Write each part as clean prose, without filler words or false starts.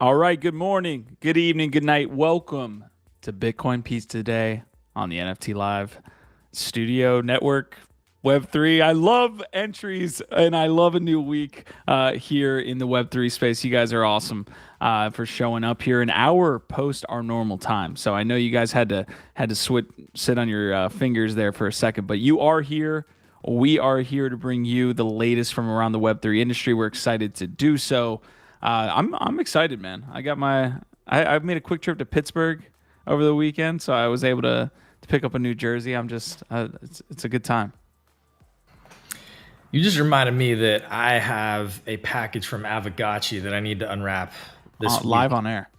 All right, good morning, good evening, good night. Welcome to Bitcoin Pizza Day on the NFT Live Studio Network Web3. I love entries and I love a new week here in the Web3 space. You guys are awesome for showing up here an hour post our normal time. So I know you guys had to sit on your fingers there for a second, but you are here. We are here to bring you the latest from around the Web3 industry. We're excited to do so. I'm excited, man. I've made a quick trip to Pittsburgh over the weekend, so I was able to pick up a new jersey. I'm just it's a good time. You just reminded me that I have a package from Avagachi that I need to unwrap this week. Live on air.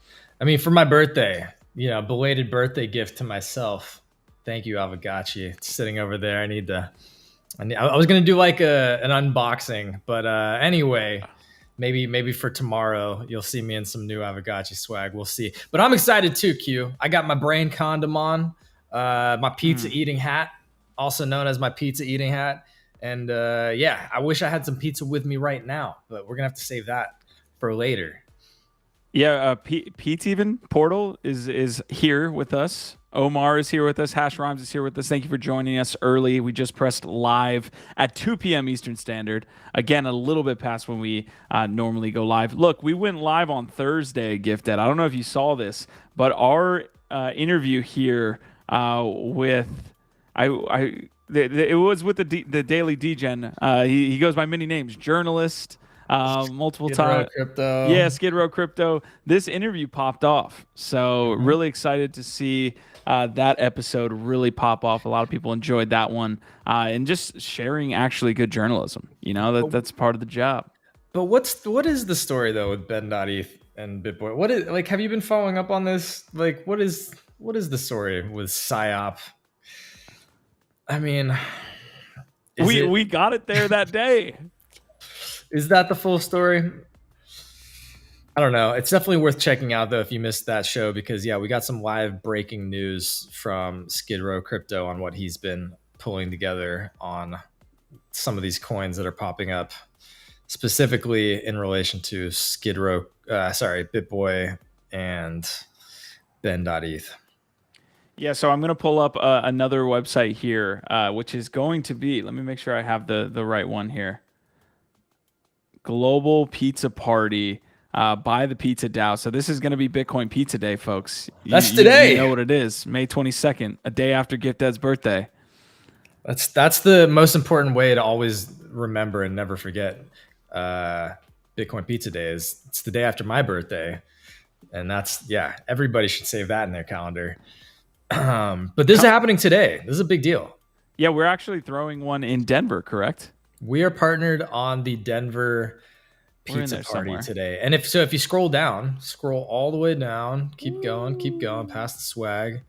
I mean, for my birthday, belated birthday gift to myself. Thank you, Avagachi. It's sitting over there. I was gonna do like an unboxing, but anyway. Maybe for tomorrow, you'll see me in some new Avagachi swag. We'll see. But I'm excited too, Q. I got my brain condom on, my pizza eating hat, also known as my pizza eating hat. And I wish I had some pizza with me right now, but we're going to have to save that for later. Yeah, Pete even Portal is here with us. Omar is here with us. Hash Rhymes is here with us. Thank you for joining us early. We just pressed live at 2 p.m. Eastern Standard. Again, a little bit past when we normally go live. Look, we went live on Thursday, Gifted. I don't know if you saw this, but our interview here with it was with the Daily Degen. He goes by many names. Journalist. Multiple times. Yeah, Skid Row Crypto. This interview popped off. So really excited to see that episode really pop off. A lot of people enjoyed that one. And just sharing actually good journalism. That's part of the job. But what is the story though with Ben.eth and BitBoy? What is, like, have you been following up on this? Like, what is the story with PSYOP? I mean, we got it there that day. Is that the full story? I don't know. It's definitely worth checking out, though, if you missed that show, because, we got some live breaking news from Skid Row Crypto on what he's been pulling together on some of these coins that are popping up, specifically in relation to BitBoy and Ben.eth. Yeah, so I'm going to pull up another website here, which is going to be, let me make sure I have the right one here. Global Pizza Party by the Pizza DAO. So this is going to be Bitcoin Pizza Day, folks. That's today. You know what it is. May 22nd, a day after Gifted's birthday. That's the most important way to always remember and never forget Bitcoin Pizza Day. It's the day after my birthday. And everybody should save that in their calendar. But this is happening today. This is a big deal. Yeah, we're actually throwing one in Denver, correct? We are partnered on the Denver Pizza Party today. And if you scroll all the way down, keep going past the swag.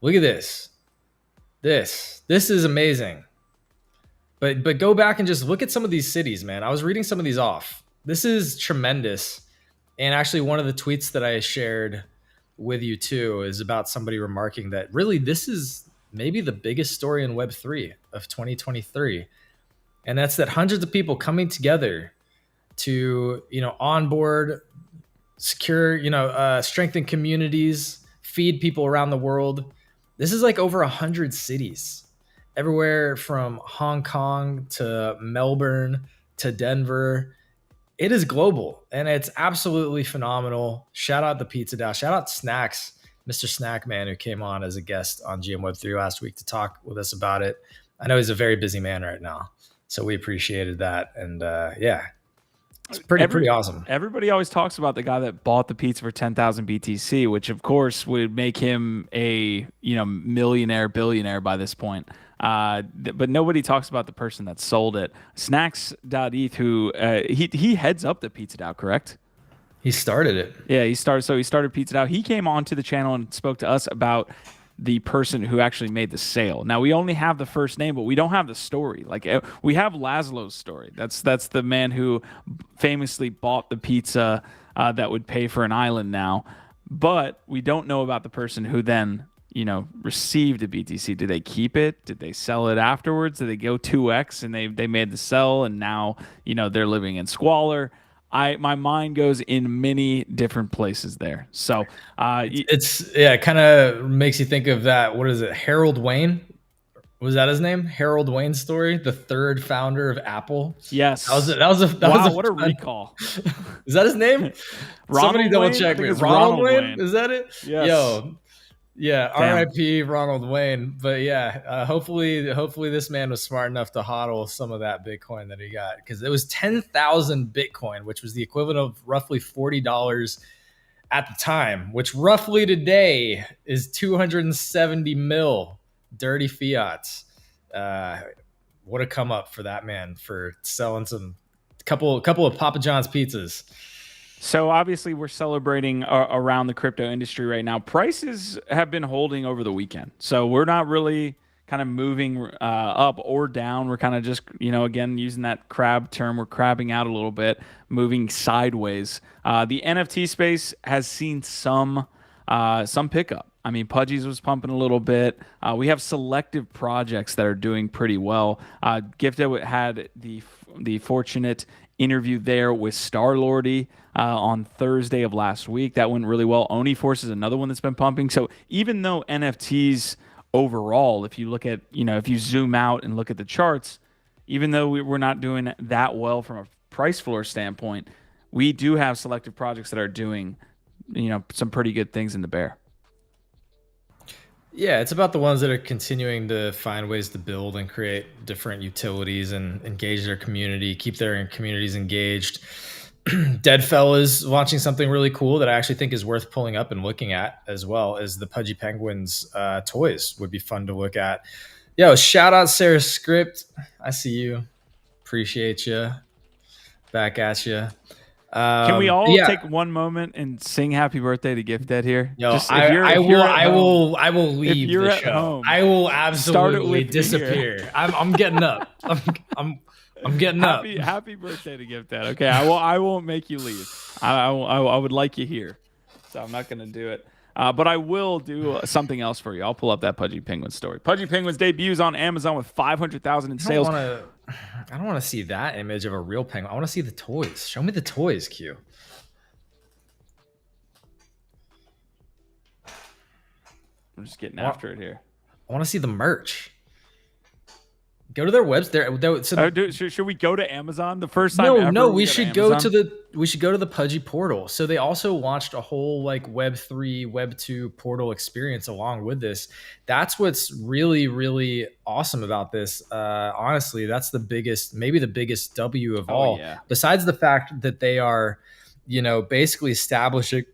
Look at this. This is amazing. But go back and just look at some of these cities, man. I was reading some of these off. This is tremendous. And actually one of the tweets that I shared with you too is about somebody remarking that really this is maybe the biggest story in Web3 of 2023. And that's that hundreds of people coming together to, onboard, secure, strengthen communities, feed people around the world. This is like over 100 cities, everywhere from Hong Kong to Melbourne to Denver. It is global and it's absolutely phenomenal. Shout out the Pizza DAO. Shout out Snacks, Mr. Snackman, who came on as a guest on GM Web3 last week to talk with us about it. I know he's a very busy man right now. So we appreciated that. And it's pretty awesome. Everybody always talks about the guy that bought the pizza for 10,000 BTC, which of course would make him a millionaire, billionaire by this point. But nobody talks about the person that sold it. Snacks.eth, who he heads up the Pizza DAO, correct? He started it. Yeah, he started Pizza DAO. He came onto the channel and spoke to us about the person who actually made the sale. Now we only have the first name, but we don't have the story. Like we have Laszlo's story. That's the man who famously bought the pizza that would pay for an island now. But we don't know about the person who then, received a BTC. Did they keep it? Did they sell it afterwards? Did they go 2x and they made the sell and now, they're living in squalor? my mind goes in many different places there. So it kind of makes you think of that. What is it? Harold Wayne. Was that his name? Harold Wayne story, the third founder of Apple. Yes. What a recall. Is that his name? Somebody double check me. Ronald Wayne? Is that it? Yes. Yo. Yeah, R.I.P. Ronald Wayne. But yeah, hopefully this man was smart enough to hodl some of that Bitcoin that he got, because it was 10,000 Bitcoin, which was the equivalent of roughly $40 at the time, which roughly today is 270 mil dirty fiats. What a come up for that man for selling some couple of Papa John's pizzas. So obviously we're celebrating around the crypto industry right now. Prices have been holding over the weekend. So we're not really kind of moving up or down. We're kind of just, again, using that crab term, we're crabbing out a little bit, moving sideways. The NFT space has seen some pickup. I mean, Pudgy's was pumping a little bit. We have selective projects that are doing pretty well. Gifted had the fortunate interview there with Star-Lordy on Thursday of last week. That went really well. Oni Force is another one that's been pumping. So even though NFTs overall, if you look at, if you zoom out and look at the charts, even though we're not doing that well from a price floor standpoint, we do have selective projects that are doing, some pretty good things in the bear. Yeah, it's about the ones that are continuing to find ways to build and create different utilities and engage their community, keep their communities engaged. Deadfellaz launching something really cool that I actually think is worth pulling up and looking at, as well as the Pudgy Penguins toys would be fun to look at. Yo, shout out Sarah Script. I see you. Appreciate you. Back at you. Can we all take one moment and sing happy birthday to Gifted here? Yo, I will leave the show. Home, I will absolutely disappear. I'm getting up. I'm getting up. Happy birthday to Gifted. Okay, I won't make you leave. I would like you here, so I'm not going to do it. But I will do something else for you. I'll pull up that Pudgy Penguin story. Pudgy Penguins debuts on Amazon with 500,000 in sales. I don't want to see that image of a real penguin. I want to see the toys. Show me the toys, Q. I'm just getting after it here. I want to see the merch. Go to their website. Should we go to Amazon the first time? No. We should go to the Pudgy portal. So they also launched a whole Web3, Web2 portal experience along with this. That's what's really, really awesome about this. Honestly, that's maybe the biggest W of all. Yeah. Besides the fact that they are, basically establishing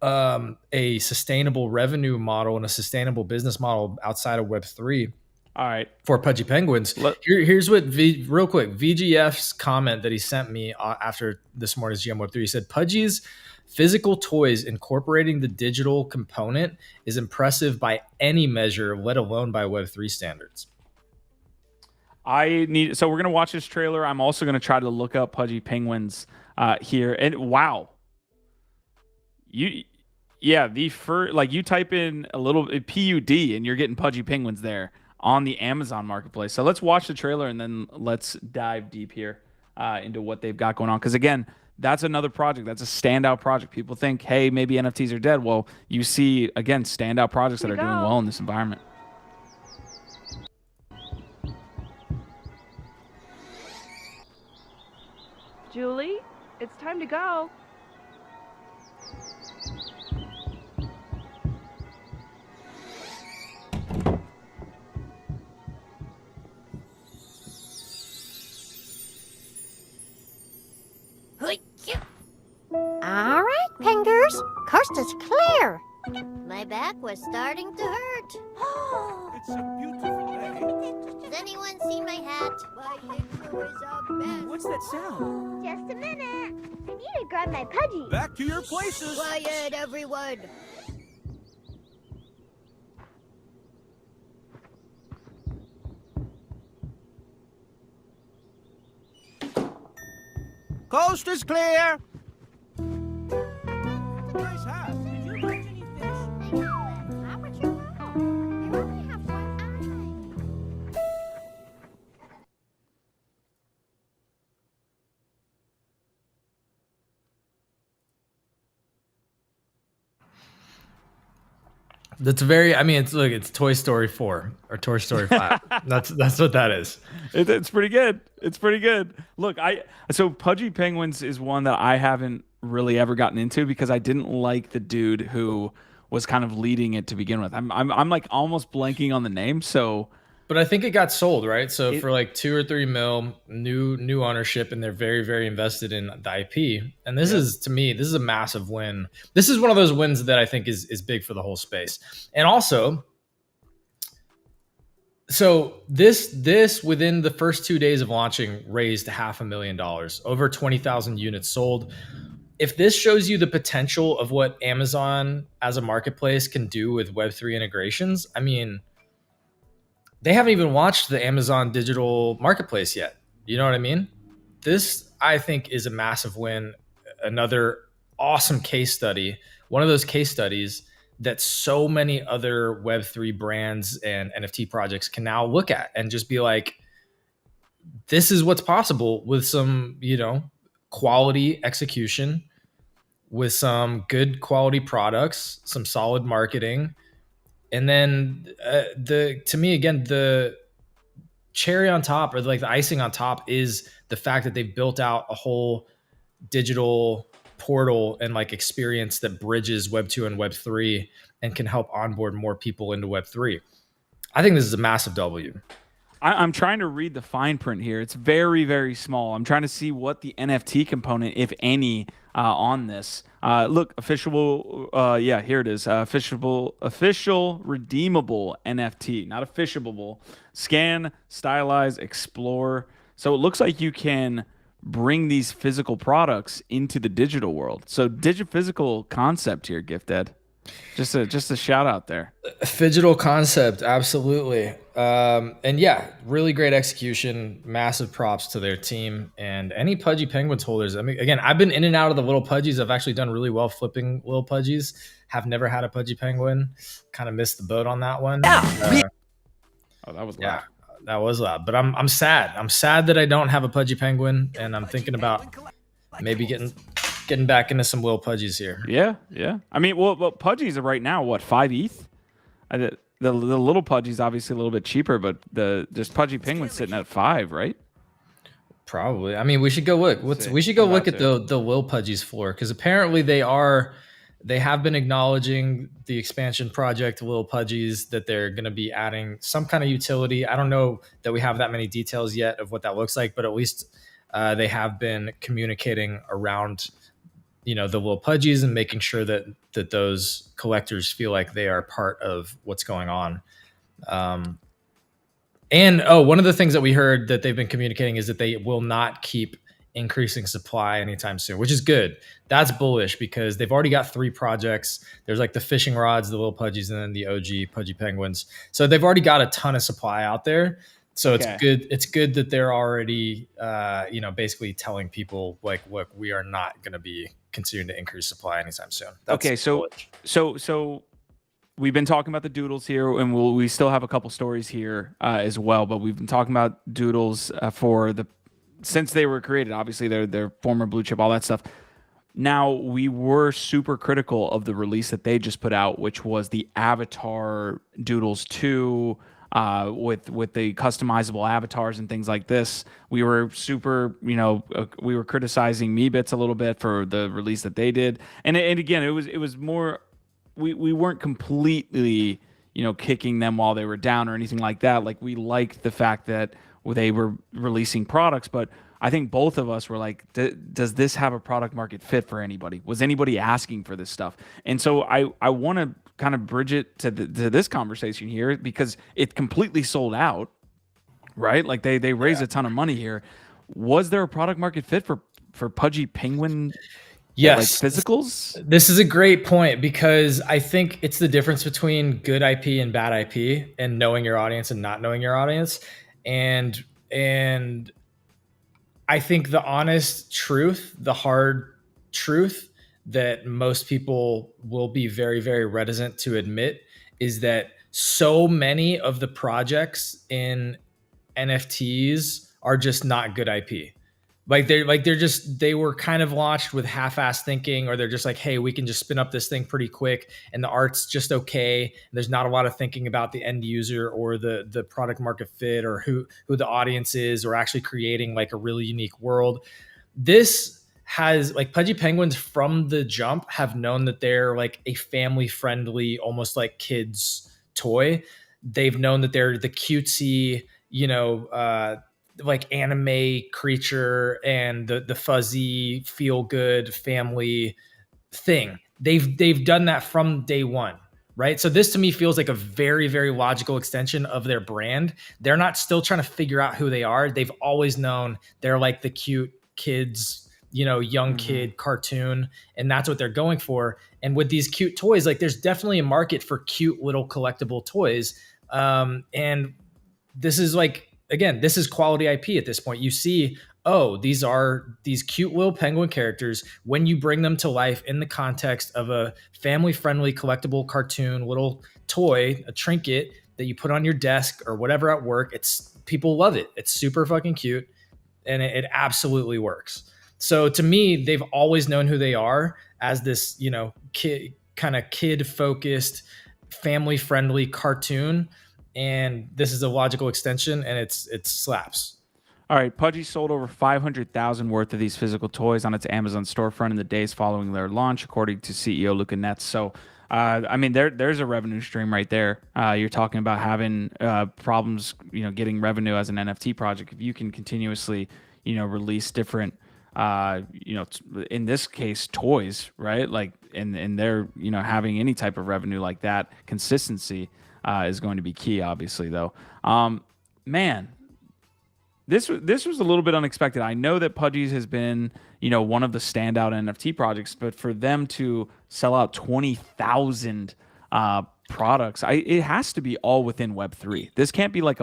a sustainable revenue model and a sustainable business model outside of Web3. All right. For Pudgy Penguins. Here's what real quick, VGF's comment that he sent me after this morning's GM Web3. He said, Pudgy's physical toys incorporating the digital component is impressive by any measure, let alone by Web3 standards. So we're going to watch this trailer. I'm also going to try to look up Pudgy Penguins here. And wow. You type in a little PUD and you're getting Pudgy Penguins there on the Amazon marketplace. So let's watch the trailer and then let's dive deep here into what they've got going on. Because again, that's another project. That's a standout project. People think, hey, maybe NFTs are dead. Well, you see, again, standout projects that are doing well in this environment. Julie, it's time to go. All right, Pingers. Coast is clear. My back was starting to hurt. It's a beautiful day. Has anyone seen my hat? My picture is a mess. What's that sound? Just a minute. I need to grab my Pudgy. Back to your places. Quiet, everyone. Coast is clear. Nice hat. Did you catch any fish? I know it. How much you know? You only have one eye. That's very. I mean, it's Toy Story 4 or Toy Story 5. That's what that is. It's pretty good. It's pretty good. Look, so Pudgy Penguins is one that I haven't really ever gotten into because I didn't like the dude who was kind of leading it to begin with. I'm like almost blanking on the name. So, but I think it got sold, right? So for like 2 or 3 mil, new ownership, and they're very, very invested in the IP. And this is, to me, this is a massive win. This is one of those wins that I think is big for the whole space. And also, so this within the first 2 days of launching raised $500,000, over 20,000 units sold. If this shows you the potential of what Amazon as a marketplace can do with Web3 integrations, I mean, they haven't even launched the Amazon digital marketplace yet. You know what I mean? This, I think, is a massive win. Another awesome case study. One of those case studies that so many other Web3 brands and NFT projects can now look at and just be like, this is what's possible with some, quality execution, with some good quality products, some solid marketing. And then to me, again, the cherry on top, or like the icing on top, is the fact that they've built out a whole digital portal and like experience that bridges Web 2 and Web 3 and can help onboard more people into Web 3. I think this is a massive W. I'm trying to read the fine print here. It's very, very small. I'm trying to see what the NFT component, if any, on this. Look, official. Yeah, here it is. Official redeemable NFT, not officiable. Scan, stylize, explore. So it looks like you can bring these physical products into the digital world. So physical concept here, Gifted. Just a shout out there. Phygital concept, absolutely. And yeah, really great execution. Massive props to their team and any Pudgy Penguins holders. I mean, again, I've been in and out of the little Pudgies. I've actually done really well flipping little Pudgies. Have never had a Pudgy Penguin. Kind of missed the boat on that one. Oh, that was loud. Yeah, that was loud. But I'm sad. I'm sad that I don't have a Pudgy Penguin, and I'm thinking about maybe getting back into some Will Pudgies here. Yeah. I mean, well Pudgies are right now, what, 5 ETH? The little Pudgy's obviously a little bit cheaper, but just Pudgy Penguin's sitting at 5, right? Probably. I mean, we should go look. We should go look at the Will Pudgies floor, because apparently they have been acknowledging the expansion project Will Pudgies, that they're going to be adding some kind of utility. I don't know that we have that many details yet of what that looks like, but at least they have been communicating around the Will Pudgies and making sure that those collectors feel like they are part of what's going on. And one of the things that we heard that they've been communicating is that they will not keep increasing supply anytime soon, which is good. That's bullish, because they've already got 3 projects. There's like the fishing rods, the Will Pudgies, and then the OG Pudgy Penguins. So they've already got a ton of supply out there. So it's good. It's good that they're already, basically telling people like, look, we are not going to be continuing to increase supply anytime soon. That's So we've been talking about the doodles here, and we still have a couple stories here as well. But we've been talking about doodles since they were created. Obviously, they're former blue chip, all that stuff. Now, we were super critical of the release that they just put out, which was the Avatar Doodles 2. With the customizable avatars and things like this. We were super, we were criticizing Meebits a little bit for the release that they did. And again, it was more, we weren't completely, kicking them while they were down or anything like that. Like, we liked the fact that they were releasing products, but I think both of us were like, does this have a product market fit for anybody? Was anybody asking for this stuff? And so I want to kind of bridge it to this conversation here, because it completely sold out, right? Like they raised a ton of money here. Was there a product market fit for Pudgy Penguin? Yes. Like physicals? This is a great point, because I think it's the difference between good IP and bad IP, and knowing your audience and not knowing your audience. And I think the honest truth, the hard truth that most people will be very, very reticent to admit, is that so many of the projects in NFTs are just not good IP. They were kind of launched with half-assed thinking, or they're just like, hey, we can just spin up this thing pretty quick and the art's just okay. And there's not a lot of thinking about the end user or the product market fit or who the audience is, or actually creating like a really unique world. This has like Pudgy Penguins from the jump have known that they're like a family friendly, almost like kids toy. They've known that they're the cutesy, like anime creature and the fuzzy feel good family thing. They've done that from day one, right? So this to me feels like a very, very logical extension of their brand. They're not still trying to figure out who they are. They've always known they're like the cute kids, young kid cartoon, and that's what they're going for. And with these cute toys, like there's definitely a market for cute little collectible toys. And this is like, again, this is quality IP at this point. You see, these are these cute little penguin characters. When you bring them to life in the context of a family-friendly collectible cartoon, little toy, a trinket that you put on your desk or whatever at work, people love it. It's super fucking cute, and it absolutely works. So to me, they've always known who they are as this, kid-focused, family-friendly cartoon. And this is a logical extension, and it slaps. All right, Pudgy sold over 500,000 worth of these physical toys on its Amazon storefront in the days following their launch, according to CEO Luca Netz. So, there's a revenue stream right there. You're talking about having problems, getting revenue as an NFT project. If you can continuously, release different, in this case, toys, right? Like, and they're, having any type of revenue like that, consistency is going to be key, obviously, though. Man, this was a little bit unexpected. I know that Pudgy's has been, one of the standout NFT projects, but for them to sell out 20,000 products, it has to be all within Web3. This can't be like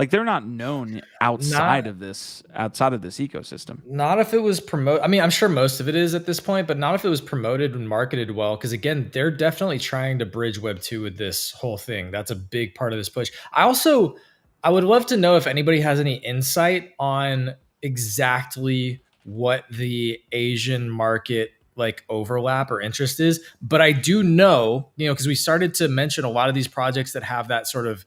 they're not known outside of this ecosystem. Not if it was promoted. I mean, I'm sure most of it is at this point, but not if it was promoted and marketed well. Because again, they're definitely trying to bridge Web2 with this whole thing. That's a big part of this push. I would love to know if anybody has any insight on exactly what the Asian market like overlap or interest is. But I do know, because we started to mention a lot of these projects that have that sort of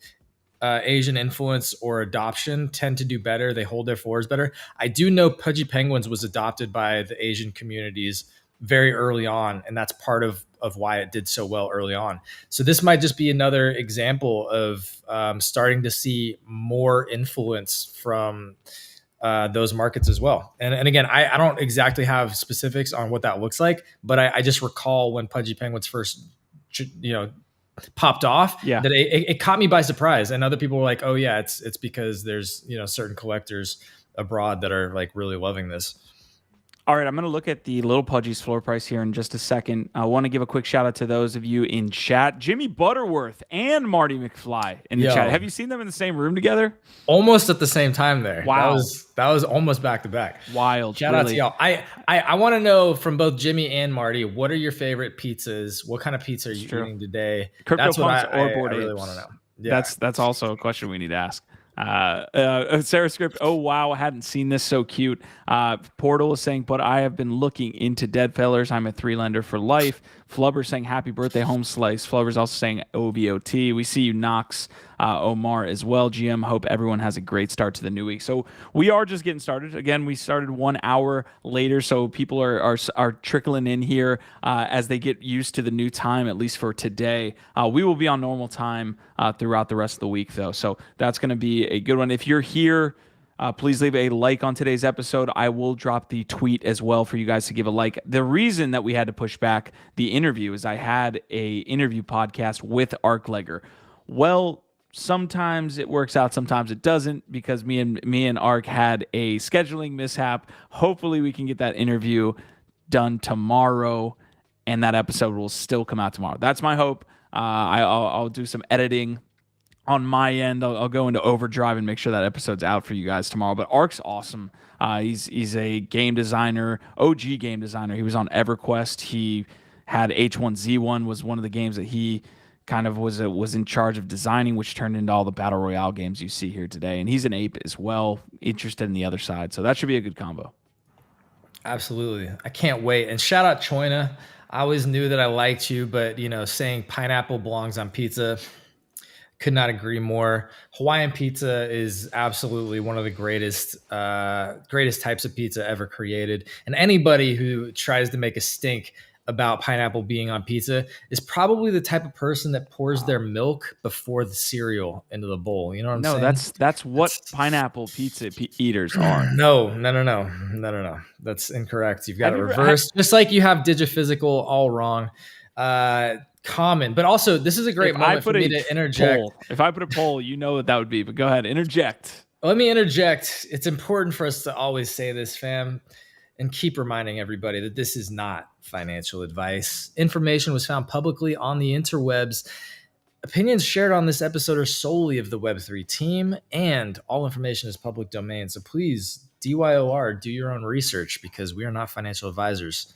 Asian influence or adoption tend to do better. They hold their floors better. I do know Pudgy Penguins was adopted by the Asian communities very early on, and that's part of why it did so well early on. So this might just be another example of starting to see more influence from those markets as well. And again, I don't exactly have specifics on what that looks like, but I just recall when Pudgy Penguins first, popped off, that it caught me by surprise. And other people were like, oh yeah, it's because there's, certain collectors abroad that are like really loving this. All right, I'm going to look at the Little Pudgy's floor price here in just a second. I want to give a quick shout out to those of you in chat. Jimmy Butterworth and Marty McFly in the chat. Have you seen them in the same room together? Almost at the same time there. Wow. That was almost back to back. Wild. Shout out to y'all. I want to know from both Jimmy and Marty, what are your favorite pizzas? What kind of pizza are you eating today? That's what I really want to know. Yeah. That's also a question we need to ask. Sarah Script, oh wow, I hadn't seen this, so cute. Portal is saying, but I have been looking into Deadfellaz. I'm a 3-lender for life. Flubber saying happy birthday, home slice. Flubber's also saying OBOT. We see you, Knox. Omar as well. GM, hope everyone has a great start to the new week. So we are just getting started. Again, we started 1 hour later, so people are trickling in here as they get used to the new time, at least for today. We will be on normal time throughout the rest of the week, though. So that's going to be a good one. If you're here, please leave a like on today's episode. I will drop the tweet as well for you guys to give a like. The reason that we had to push back the interview is I had a interview podcast with Arclegger. Well, sometimes it works out, sometimes it doesn't, because me and Arc had a scheduling mishap. Hopefully we can get that interview done tomorrow, and that episode will still come out tomorrow. That's my hope. I'll do some editing on my end. I'll go into overdrive and make sure that episode's out for you guys tomorrow. But Arc's awesome. He's a game designer, OG game designer. He was on EverQuest. He had H1Z1 was one of the games that he kind of was in charge of designing, which turned into all the Battle Royale games you see here today. And he's an ape as well, interested in the other side. So that should be a good combo. Absolutely. I can't wait. And shout out Choina. I always knew that I liked you, but saying pineapple belongs on pizza, could not agree more. Hawaiian pizza is absolutely one of the greatest types of pizza ever created. And anybody who tries to make a stink about pineapple being on pizza is probably the type of person that pours their milk before the cereal into the bowl. You know what I'm saying? No, that's what pineapple pizza eaters are. No. That's incorrect. You've got it reversed. Just like you have digiphysical all wrong. Common, but also this is a great moment for me to interject. If I put a poll, you know what that would be, but go ahead, interject. Let me interject. It's important for us to always say this, fam, and keep reminding everybody that this is not financial advice. Information was found publicly on the interwebs. Opinions shared on this episode are solely of the Web3 team, and all information is public domain. So please, DYOR, do your own research, because we are not financial advisors.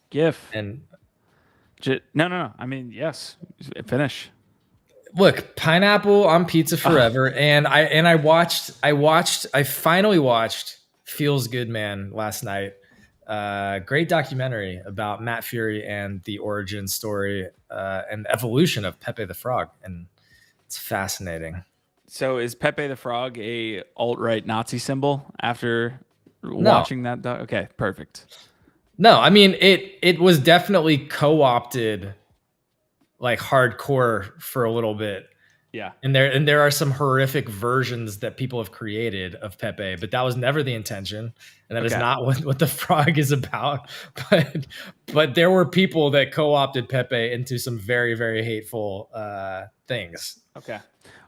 GIF. And no. I mean, yes. Finish. Look, pineapple on pizza forever. And I finally watched Feels Good Man last night. Great documentary about Matt Fury and the origin story and evolution of Pepe the Frog. And it's fascinating. So is Pepe the Frog a alt-right Nazi symbol after watching that? Okay, perfect. No, I mean, it was definitely co-opted like hardcore for a little bit. Yeah. And there are some horrific versions that people have created of Pepe, but that was never the intention. And that is not what the frog is about. But there were people that co-opted Pepe into some very, very hateful things. Okay.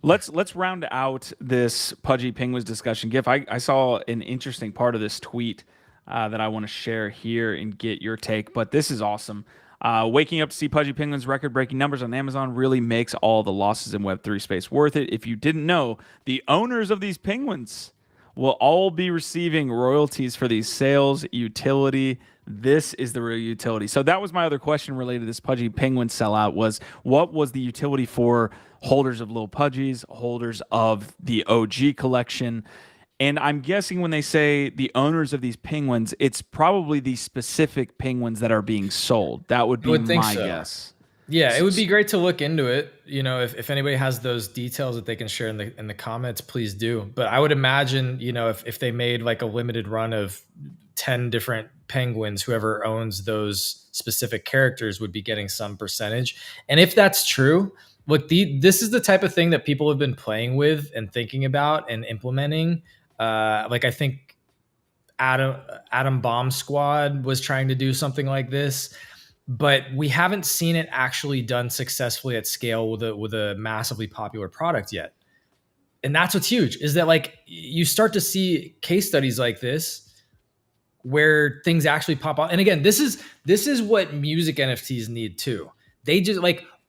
Let's round out this Pudgy Penguins discussion. GIF, I saw an interesting part of this tweet that I want to share here and get your take, but this is awesome. Waking up to see Pudgy Penguins' record-breaking numbers on Amazon really makes all the losses in Web3 space worth it. If you didn't know, the owners of these penguins will all be receiving royalties for these sales. Utility. This is the real utility. So that was my other question related to this Pudgy Penguin sellout, was what was the utility for holders of Lil Pudgies, holders of the OG collection? And I'm guessing when they say the owners of these penguins, it's probably the specific penguins that are being sold. That would be my guess. Yeah, it would be great to look into it. If anybody has those details that they can share in the comments, please do. But I would imagine, if they made like a limited run of 10 different penguins, whoever owns those specific characters would be getting some percentage. And if that's true, look, this is the type of thing that people have been playing with and thinking about and implementing. I think Atom Bomb Squad was trying to do something like this, but we haven't seen it actually done successfully at scale with a massively popular product yet. And that's what's huge, is that like you start to see case studies like this where things actually pop up. And again, this is what music NFTs need too. They just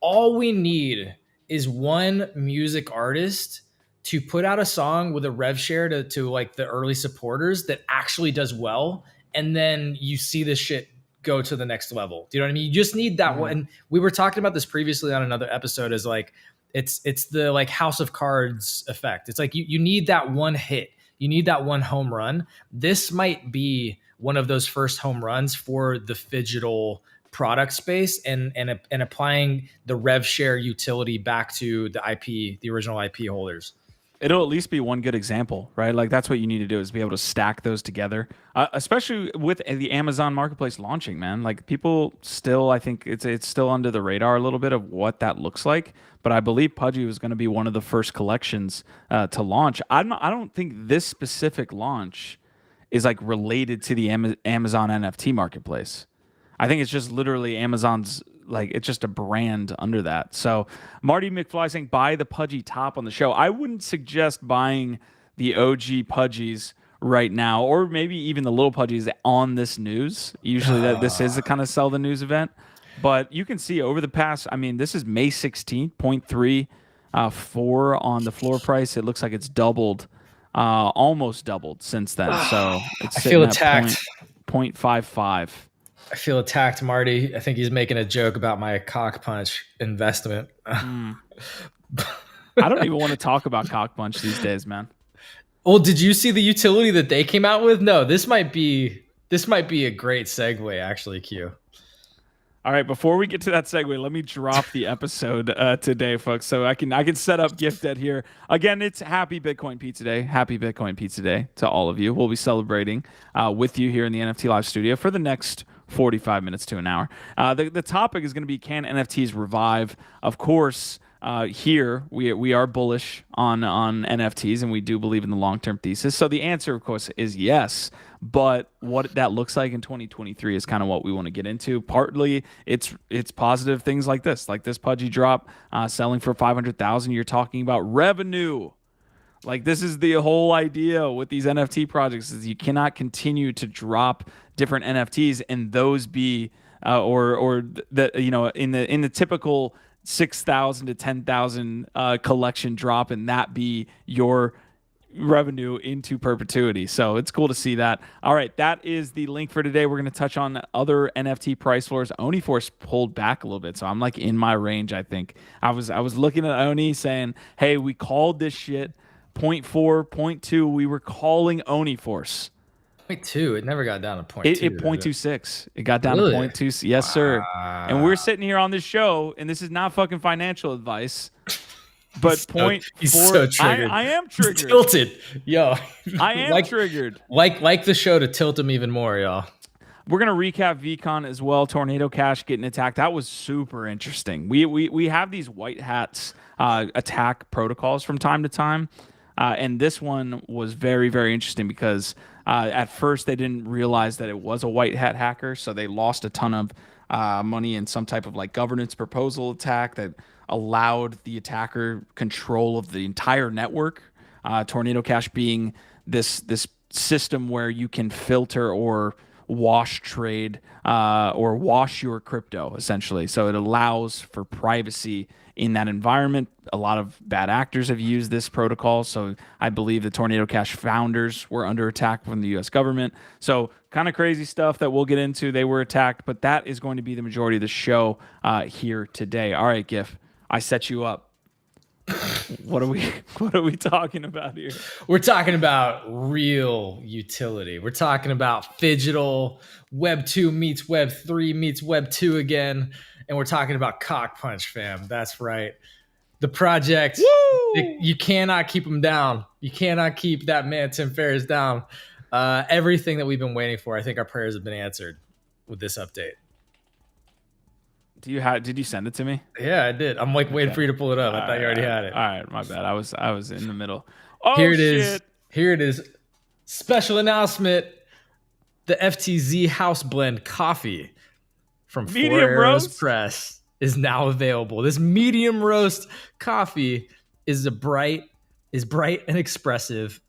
all we need is one music artist to put out a song with a rev share to like the early supporters that actually does well. And then you see this shit go to the next level. Do you know what I mean? You just need that one. And we were talking about this previously on another episode, is like, it's the like House of Cards effect. It's like, you need that one hit. You need that one home run. This might be one of those first home runs for the phygital product space and applying the rev share utility back to the original IP holders. It'll at least be one good example, right? Like that's what you need to do, is be able to stack those together, especially with the Amazon marketplace launching, man. Like people still, I think it's still under the radar a little bit of what that looks like. But I believe Pudgy was going to be one of the first collections to launch. I don't think this specific launch is like related to the Amazon NFT marketplace. I think it's just literally Amazon's, like, it's just a brand under that. So Marty McFly saying buy the Pudgy top on the show. I wouldn't suggest buying the OG Pudgies right now, or maybe even the little Pudgies on this news. Usually this is a kind of sell the news event. But you can see over the past, I mean, this is May 16th, 0.34 on the floor price. It looks like it's doubled, almost doubled since then. So it's I feel attacked. 0.55. I feel attacked, Marty. I think he's making a joke about my Cockpunch investment. I don't even want to talk about Cockpunch these days, man. Well, did you see the utility that they came out with? No, this might be This might be a great segue, actually, Q. All right, before we get to that segue, let me drop the episode today, folks, so I can set up Gift Dead here. Again, it's Happy Bitcoin Pizza Day. Happy Bitcoin Pizza Day to all of you. We'll be celebrating with you here in the NFT Live studio for the next 45 minutes to an hour. The topic is going to be, can NFTs revive? Of course, here we are bullish on NFTs, and we do believe in the long-term thesis. So the answer, of course, is yes. But what that looks like in 2023 is kind of what we want to get into. Partly, it's positive things like this Pudgy drop, selling for 500,000. You're talking about revenue. Like, this is the whole idea with these NFT projects, is you cannot continue to drop different NFTs and those be or the in the typical 6,000 to 10,000 collection drop, and that be your revenue into perpetuity. So it's cool to see that. All right, that is the link for today. We're going to touch on other NFT price floors. Oniforce pulled back a little bit, so I'm like in my range. I think I was looking at Oni saying, hey, we called this shit 0.4, 0.2. We were calling Oniforce 0.2. It never got down to 0.2. It 0.26. It got down Really? to 0.2. Yes, sir. And we're sitting here on this show, and this is not fucking financial advice. But He's so triggered. I am triggered. He's tilted. Yo. I am triggered. Like the show to tilt him even more, y'all. We're going to recap VEECON as well. Tornado Cash getting attacked. That was super interesting. We have these white hats attack protocols from time to time. And this one was very, very interesting because at first they didn't realize that it was a white hat hacker. So they lost a ton of money in some type of like governance proposal attack that allowed the attacker control of the entire network. Tornado Cash being this system where you can filter or wash trade or wash your crypto, essentially. So it allows for privacy in that environment. A lot of bad actors have used this protocol. So I believe the Tornado Cash founders were under attack from the US government. So kind of crazy stuff that we'll get into. They were attacked, but that is going to be the majority of the show here today. All right, Gif, I set you up. What are we talking about here? We're talking about real utility. We're talking about phygital. Web 2 meets Web 3 meets Web 2 again. And we're talking about Cockpunch, fam. That's right. The project, you cannot keep him down. You cannot keep that man, Tim Ferriss, down. Everything that we've been waiting for, I think our prayers have been answered with this update. Did you send it to me? Yeah, I did. I'm like waiting for you to pull it up. I thought you already had it. All right, my bad. I was in the middle. Oh, Here it shit. is. Here it is. Special announcement. The FTZ House Blend coffee from Medium Four Arrows roast? Press is now available. This medium roast coffee is bright and expressive.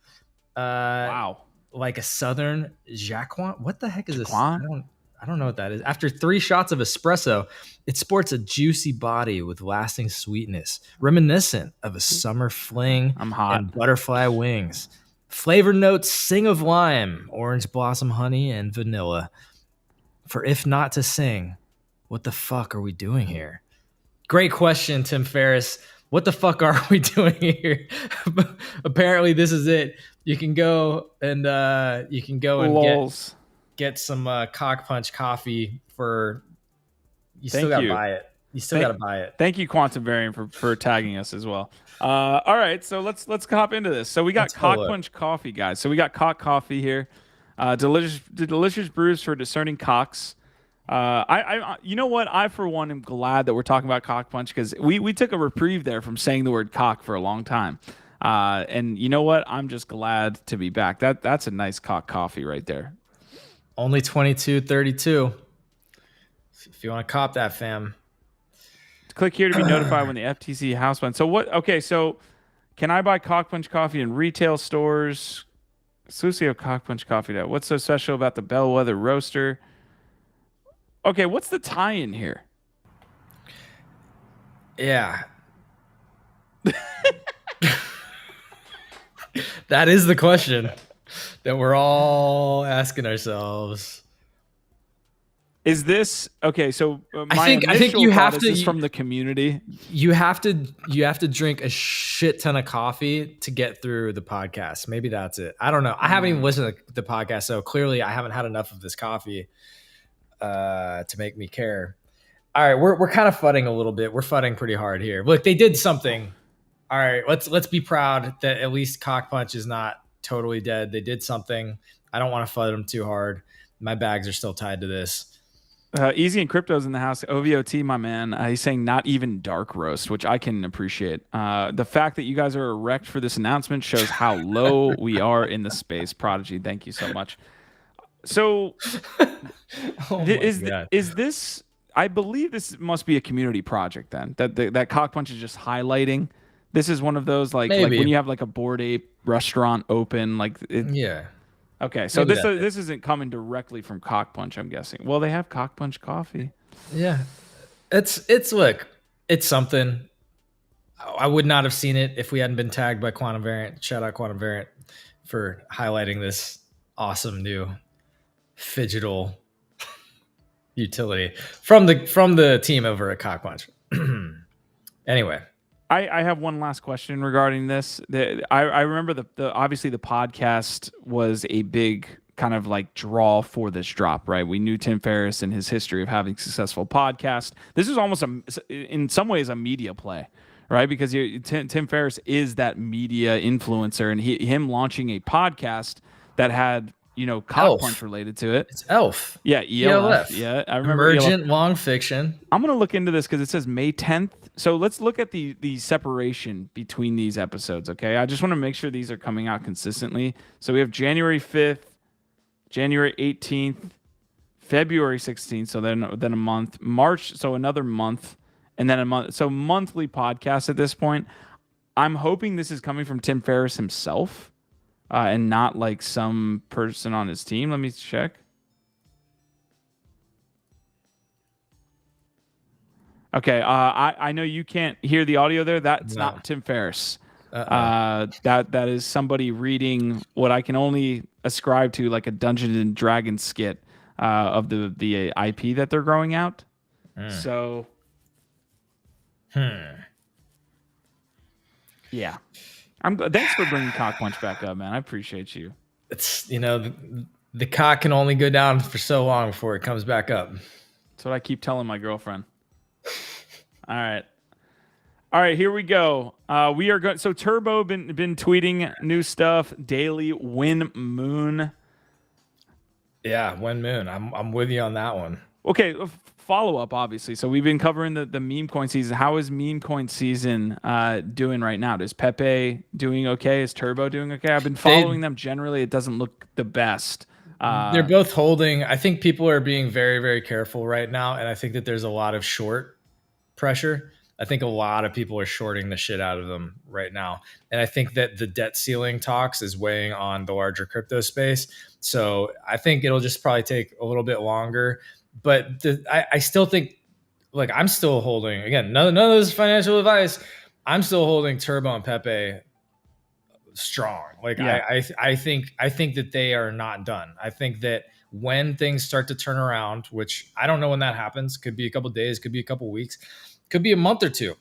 Wow. Like a Southern Jacquin. What the heck is this? Jacquin? I don't know what that is. After 3 shots of espresso, it sports a juicy body with lasting sweetness, reminiscent of a summer fling I'm hot. and butterfly wings. Flavor notes sing of lime, orange blossom honey, and vanilla. For if not to sing, what the fuck are we doing here? Great question, Tim Ferriss. What the fuck are we doing here? Apparently, this is it. You can go and get some Cockpunch coffee for. You still gotta buy it. You still gotta buy it. Thank you, Quantum Variant, for tagging us as well. All right, so let's hop into this. So we got Cockpunch coffee, guys. So we got Cock coffee here. Delicious brews for discerning cocks. I you know what? I for one am glad that we're talking about Cockpunch because we took a reprieve there from saying the word cock for a long time. And you know what? I'm just glad to be back. That's a nice Cock coffee right there. Only $22.32. If you want to cop that, fam. Click here to be notified when the FTC house blend. So what? Okay, so can I buy Cockpunch coffee in retail stores? Exclusive Cockpunch coffee. What's so special about the Bellwether roaster? Okay, what's the tie-in here? Yeah. That is the question that we're all asking ourselves. Is this okay? So I think you have to. Is this from the community? You have to drink a shit ton of coffee to get through the podcast. Maybe that's it. I don't know. I haven't even listened to the podcast, so clearly I haven't had enough of this coffee to make me care. All right, we're kind of fudding a little bit. We're fudding pretty hard here. Look, they did something. All right, let's be proud that at least Cockpunch is not totally dead. They did something. I don't want to FUD them too hard. My bags are still tied to this. Easy and Crypto's in the house. OVOT, my man. He's saying not even dark roast, which I can appreciate. The fact that you guys are erect for this announcement shows how low we are in the space. Prodigy, thank you so much. So, is this? I believe this must be a community project then. That Cockpunch is just highlighting. This is one of those like when you have like a Bored Ape restaurant open, yeah. Okay, so this isn't coming directly from Cockpunch, I'm guessing. Well, they have Cockpunch coffee. Yeah, it's something. I would not have seen it if we hadn't been tagged by Quantum Variant. Shout out Quantum Variant for highlighting this awesome new phygital utility from the team over at Cockpunch. Anyway. I have one last question regarding this. I remember the obviously the podcast was a big kind of like draw for this drop, right? We knew Tim Ferriss and his history of having successful podcasts. This is almost in some ways a media play, right? Because Tim Ferriss is that media influencer, and him launching a podcast that had Cockpunch related to it. It's ELF. Yeah, ELF. Yeah, I remember. Emergent long fiction. I'm going to look into this because it says May 10th. So let's look at the separation between these episodes, okay? I just want to make sure these are coming out consistently. So we have January 5th, January 18th, February 16th, so then a month. March, so another month, and then a month. So monthly podcast at this point. I'm hoping this is coming from Tim Ferriss himself. And not like some person on his team. Let me check. Okay, I know you can't hear the audio there. That's not Tim Ferriss. That is somebody reading what I can only ascribe to like a Dungeons and Dragons skit of the IP that they're growing out. So, yeah. Thanks for bringing Cockpunch back up, man. I appreciate you. It's the cock can only go down for so long before it comes back up. That's what I keep telling my girlfriend. All right. Here we go. We are going. So Turbo been tweeting new stuff daily. Win Moon. Yeah, Win Moon. I'm with you on that one. Okay. Follow up, obviously. So we've been covering the meme coin season. How is meme coin season doing right now? Is Pepe doing okay? Is Turbo doing okay? I've been following them generally. It doesn't look the best. They're both holding. I think people are being very, very careful right now, and I think that there's a lot of short pressure. I think a lot of people are shorting the shit out of them right now, and I think that the debt ceiling talks is weighing on the larger crypto space. So I think it'll just probably take a little bit longer. But I still think, like, I'm still holding, again, none of this is financial advice. I'm still holding Turbo and Pepe strong. Like, yeah. I think that they are not done. I think that when things start to turn around, which I don't know when that happens, could be a couple of days, could be a couple of weeks, could be a month or two,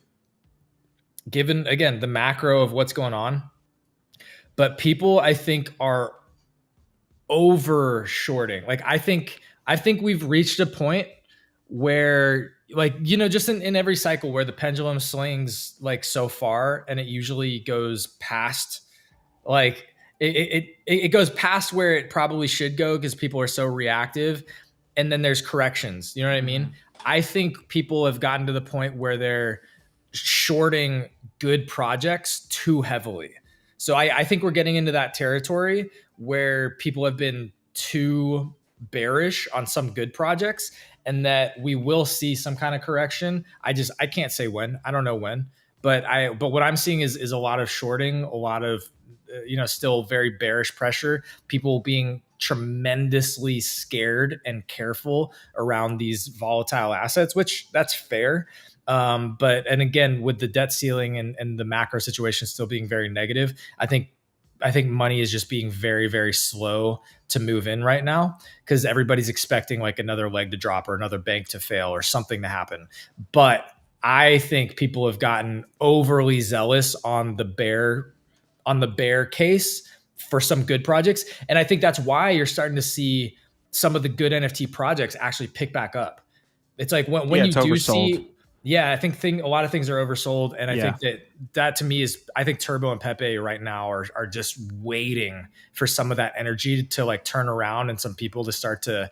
given, again, the macro of what's going on. But people, I think, are over shorting. Like, I think we've reached a point where, like, just in every cycle where the pendulum swings like so far, and it usually goes past, like it goes past where it probably should go because people are so reactive, and then there's corrections. You know what I mean? I think people have gotten to the point where they're shorting good projects too heavily. So I think we're getting into that territory where people have been too bearish on some good projects, and that we will see some kind of correction. I can't say when. I don't know when, but what I'm seeing is a lot of shorting, a lot of still very bearish pressure, people being tremendously scared and careful around these volatile assets, which that's fair. And again, with the debt ceiling and the macro situation still being very negative, I think I think money is just being very, very slow to move in right now because everybody's expecting like another leg to drop or another bank to fail or something to happen. But I think people have gotten overly zealous on the bear case for some good projects. And I think that's why you're starting to see some of the good NFT projects actually pick back up. It's like when you do oversold. see, yeah, I think a lot of things are oversold. And I think that to me is, I think Turbo and Pepe right now are just waiting for some of that energy to like turn around and some people to start to,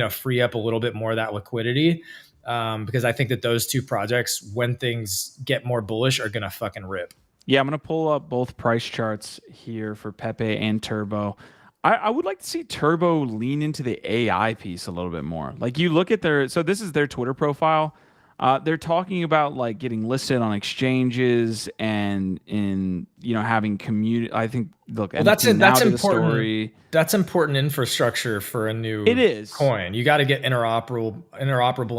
free up a little bit more of that liquidity. Because I think that those two projects, when things get more bullish, are going to fucking rip. Yeah, I'm going to pull up both price charts here for Pepe and Turbo. I would like to see Turbo lean into the AI piece a little bit more. Like you look at so this is their Twitter profile. They're talking about like getting listed on exchanges and having community. I think that's important. Story. That's important infrastructure for a new coin. You got to get interoperable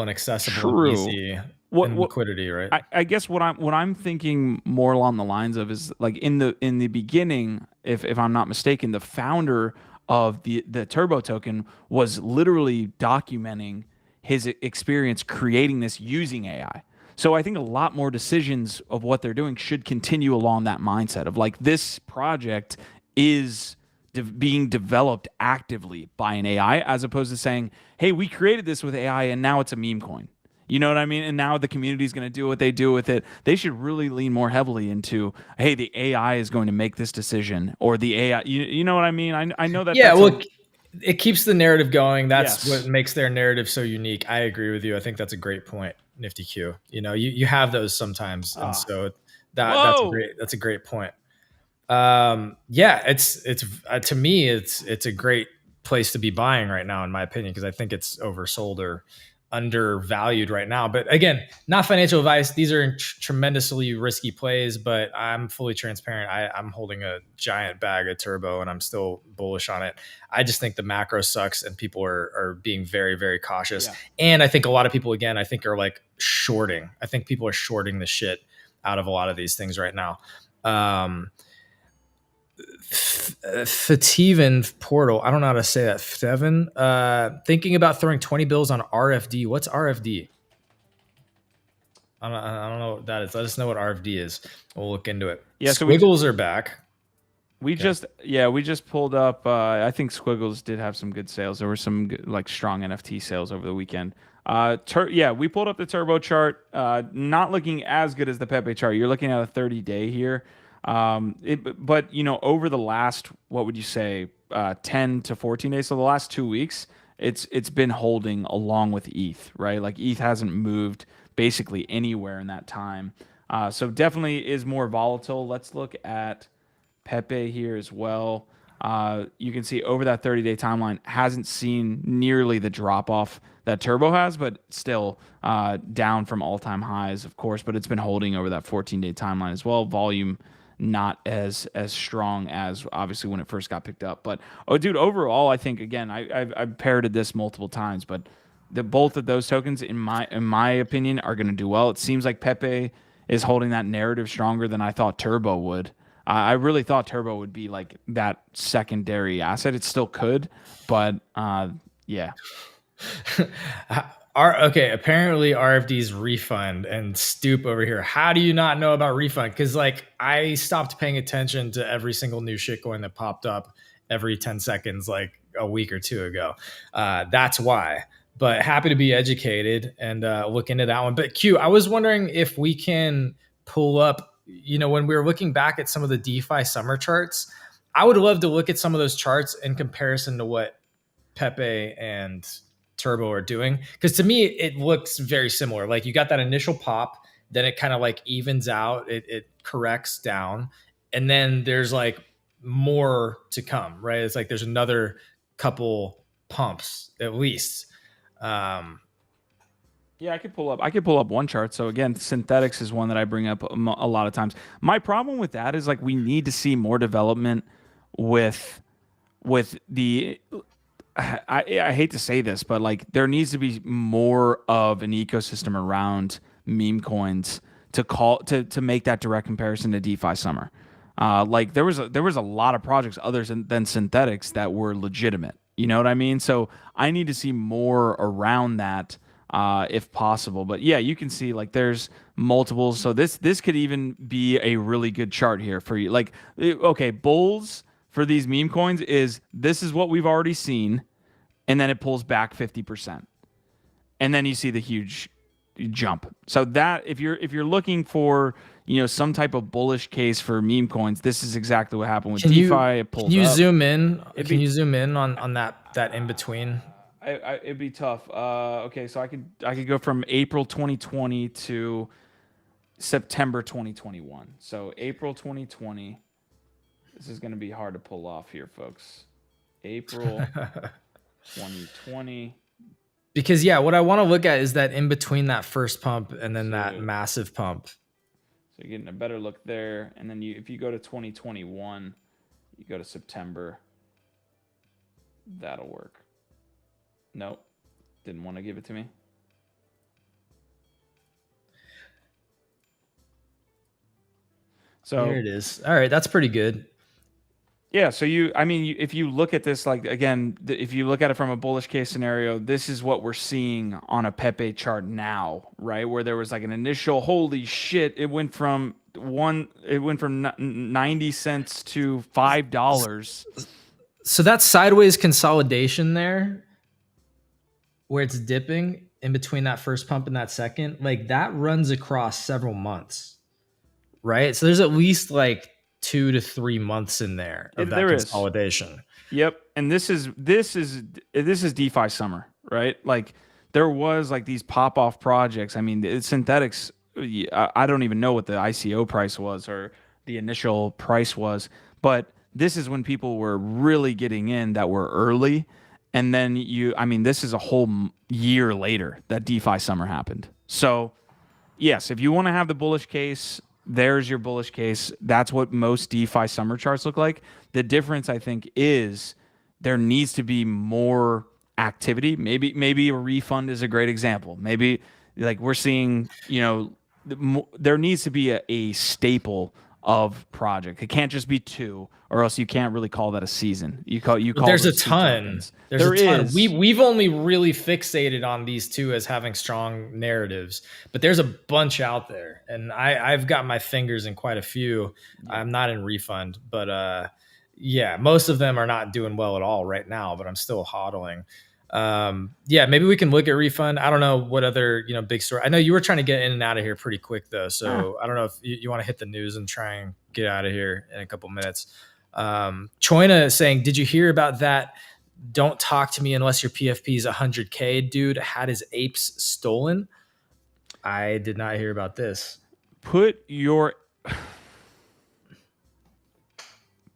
and accessible and easy. And liquidity, right? I guess what I'm thinking more along the lines of is like in the beginning, if I'm not mistaken, the founder of the Turbo token was literally documenting his experience creating this using AI. So I think a lot more decisions of what they're doing should continue along that mindset of like this project is being developed actively by an AI as opposed to saying, hey, we created this with AI and now it's a meme coin. You know what I mean? And now the community is going to do what they do with it. They should really lean more heavily into, hey, the AI is going to make this decision, or the AI. You know what I mean? I know that. Yeah, it keeps the narrative going. That's what makes their narrative so unique. I agree with you. I think that's a great point, Nifty Q. You have those sometimes, and so that's a great point. It's to me, it's a great place to be buying right now, in my opinion, because I think it's oversold or undervalued right now. But again, not financial advice. These are tremendously risky plays, but I'm fully transparent. I'm holding a giant bag of Turbo and I'm still bullish on it. I just think the macro sucks and people are being very, very cautious. Yeah. And I think a lot of people, again, I think are like shorting. I think people are shorting the shit out of a lot of these things right now. Fativan portal. I don't know how to say that. Fativan. Thinking about throwing 20 bills on RFD. What's RFD? I don't know what that is. Let us know what RFD is. We'll look into it. Yeah, Squiggles are back. We just pulled up. I think Squiggles did have some good sales. There were some good, like strong NFT sales over the weekend. We pulled up the Turbo chart. Not looking as good as the Pepe chart. You're looking at a 30-day here. But over the last, what would you say, 10 to 14 days, so the last 2 weeks, it's been holding along with ETH, right? Like ETH hasn't moved basically anywhere in that time. So definitely is more volatile. Let's look at Pepe here as well. You can see over that 30-day timeline hasn't seen nearly the drop off that Turbo has, but still down from all-time highs, of course, but it's been holding over that 14-day timeline as well. Volume not as strong as obviously when it first got picked up. But overall, I think again, I've parroted this multiple times, but both of those tokens, in my opinion, are going to do well. It seems like Pepe is holding that narrative stronger than I thought Turbo would. I really thought Turbo would be like that secondary asset. It still could, but yeah. Apparently RFD's refund and Stoop over here. How do you not know about refund? Because like I stopped paying attention to every single new shitcoin that popped up every 10 seconds like a week or two ago. That's why. But happy to be educated and look into that one. But Q, I was wondering if we can pull up, when we were looking back at some of the DeFi summer charts, I would love to look at some of those charts in comparison to what Pepe and Turbo are doing, because to me it looks very similar. Like you got that initial pop, then it kind of like evens out, it corrects down, and then there's like more to come, right? It's like there's another couple pumps at least. Yeah, I could pull up one chart. So again, synthetics is one that I bring up a lot of times. My problem with that is like we need to see more development with the I hate to say this, but like there needs to be more of an ecosystem around meme coins to make that direct comparison to DeFi Summer. Like there was a lot of projects other than synthetics that were legitimate. You know what I mean? So I need to see more around that if possible. But yeah, you can see like there's multiples. So this could even be a really good chart here for you. Like okay, bulls for these meme coins is this is what we've already seen, and then it pulls back 50%, and then you see the huge jump. So that if you're looking for some type of bullish case for meme coins, this is exactly what happened with DeFi. It pulls Can you up. zoom in? Can you zoom in on that in between? It'd be tough. Okay, so I could go from April 2020 to September 2021. So April 2020. This is going to be hard to pull off here, folks. April 2020. Because yeah, what I want to look at is that in between that first pump and then that massive pump. So you're getting a better look there. And then if you go to 2021, you go to September. That'll work. Nope. Didn't want to give it to me. So here it is. All right, that's pretty good. Yeah, so if you look at this, like again, if you look at it from a bullish case scenario, this is what we're seeing on a Pepe chart now, right? Where there was like an initial, holy shit, it went from 90 cents to $5. So that sideways consolidation there, where it's dipping in between that first pump and that second, like that runs across several months, right? So there's at least like 2 to 3 months in there of that consolidation. Yep. And this is DeFi summer, right? Like there was like these pop off projects. I mean, synthetics, I don't even know what the ICO price was or the initial price was, but this is when people were really getting in that were early. And then this is a whole year later that DeFi summer happened. So yes, if you want to have the bullish case, there's your bullish case. That's what most DeFi summer charts look like. The difference, I think, is there needs to be more activity. Maybe a refund is a great example. Maybe like we're seeing, there needs to be a staple of project. It can't just be two, or else you can't really call that a season. You call. There's a ton. There's a ton. We've only really fixated on these two as having strong narratives, but there's a bunch out there, and I've got my fingers in quite a few. I'm not in refund, but yeah, most of them are not doing well at all right now. But I'm still hodling. Yeah, maybe we can look at refund. I don't know what other big story. I know you were trying to get in and out of here pretty quick though, so I don't know if you want to hit the news and try and get out of here in a couple minutes. Choina saying, did you hear about that? Don't talk to me unless your PFP is 100K. Dude had his apes stolen. I did not hear about this. Put your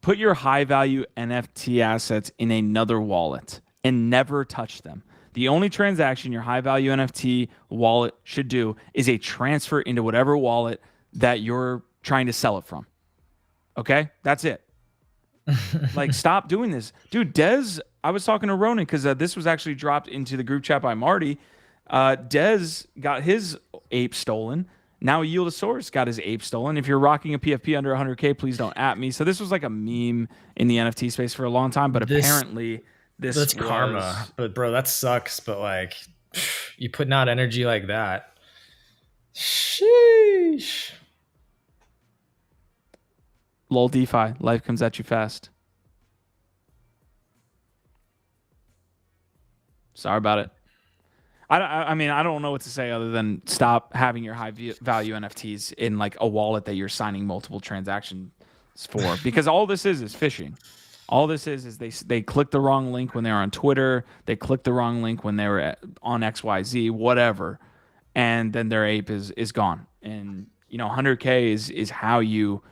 high value NFT assets in another wallet and never touch them. The only transaction your high value NFT wallet should do is a transfer into whatever wallet that you're trying to sell it from. Okay? That's it. Like, stop doing this. Dude, Dez, I was talking to Ronan because this was actually dropped into the group chat by Marty. Dez got his ape stolen. Now Yieldosaurus got his ape stolen. If you're rocking a PFP under 100K, please don't at me. So this was like a meme in the NFT space for a long time, but apparently that's karma. But bro, that sucks. But like, you putting out energy like that. Sheesh. Lol DeFi, life comes at you fast. Sorry about it. I mean, I don't know what to say other than stop having your high value NFTs in like a wallet that you're signing multiple transactions for, because all this is phishing. All this is they click the wrong link when they're on Twitter. They click the wrong link when they were on XYZ, whatever, and then their ape is gone. And 100K is how you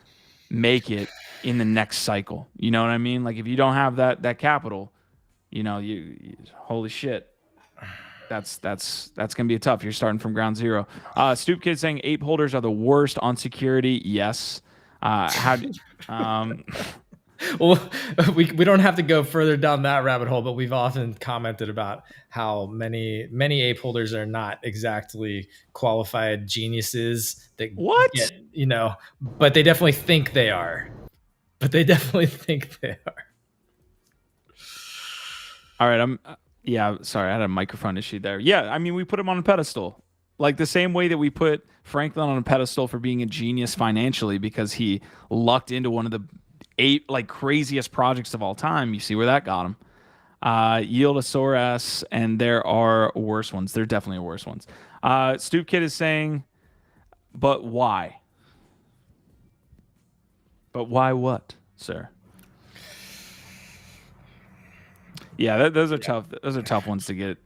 make it in the next cycle. You know what I mean? Like if you don't have that capital, you holy shit. That's gonna be tough. You're starting from ground zero. Stoop Kid saying ape holders are the worst on security. Yes. Well, we don't have to go further down that rabbit hole, but we've often commented about how many ape holders are not exactly qualified geniuses that but they definitely think they are. but they definitely think they are. All right, yeah, sorry, I had a microphone issue there. Yeah, I mean, we put him on a pedestal. Like the same way that we put Franklin on a pedestal for being a genius financially because he lucked into one of the 8 like craziest projects of all time. You see where that got him. Yieldosaurus, and there are worse ones. There definitely are worse ones. Stoop Kid is saying, but why? But why what, sir? Yeah, those are tough. Those are tough ones to get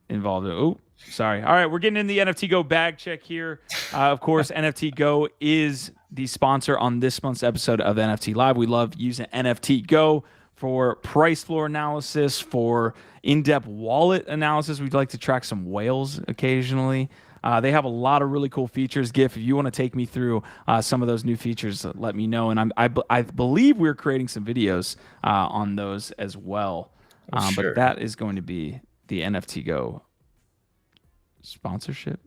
involved in. Oh, sorry. All right, we're getting in the NFTGo bag check here. Of course, NFTGo is the sponsor on this month's episode of NFT Live. We love using NFTGo for price floor analysis, for in-depth wallet analysis. We'd like to track some whales occasionally. They have a lot of really cool features. Gif, if you want to take me through some of those new features, let me know. And I believe we're creating some videos on those as well. Sure. But that is going to be the NFTGo sponsorship.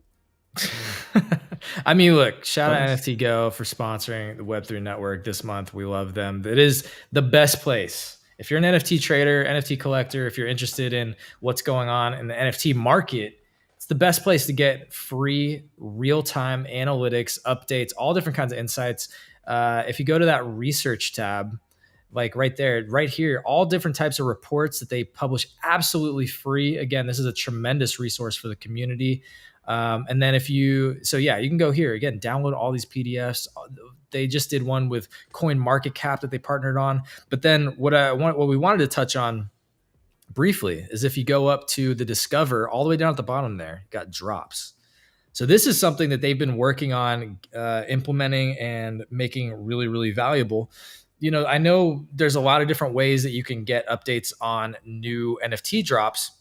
I mean, look, shout out NFTGo for sponsoring the Web3 network this month. We love them. It is the best place. If you're an NFT trader, NFT collector, if you're interested in what's going on in the NFT market, it's the best place to get free real-time analytics, updates, all different kinds of insights. If you go to that research tab, like right there, right here, all different types of reports that they publish absolutely free. Again, this is a tremendous resource for the community. And then you can go here again, download all these PDFs. They just did one with Coin Market Cap that they partnered on. But then what we wanted to touch on briefly is if you go up to the Discover, all the way down at the bottom there, you got drops. So this is something that they've been working on, implementing and making really, really valuable. You know, I know there's a lot of different ways that you can get updates on new NFT drops,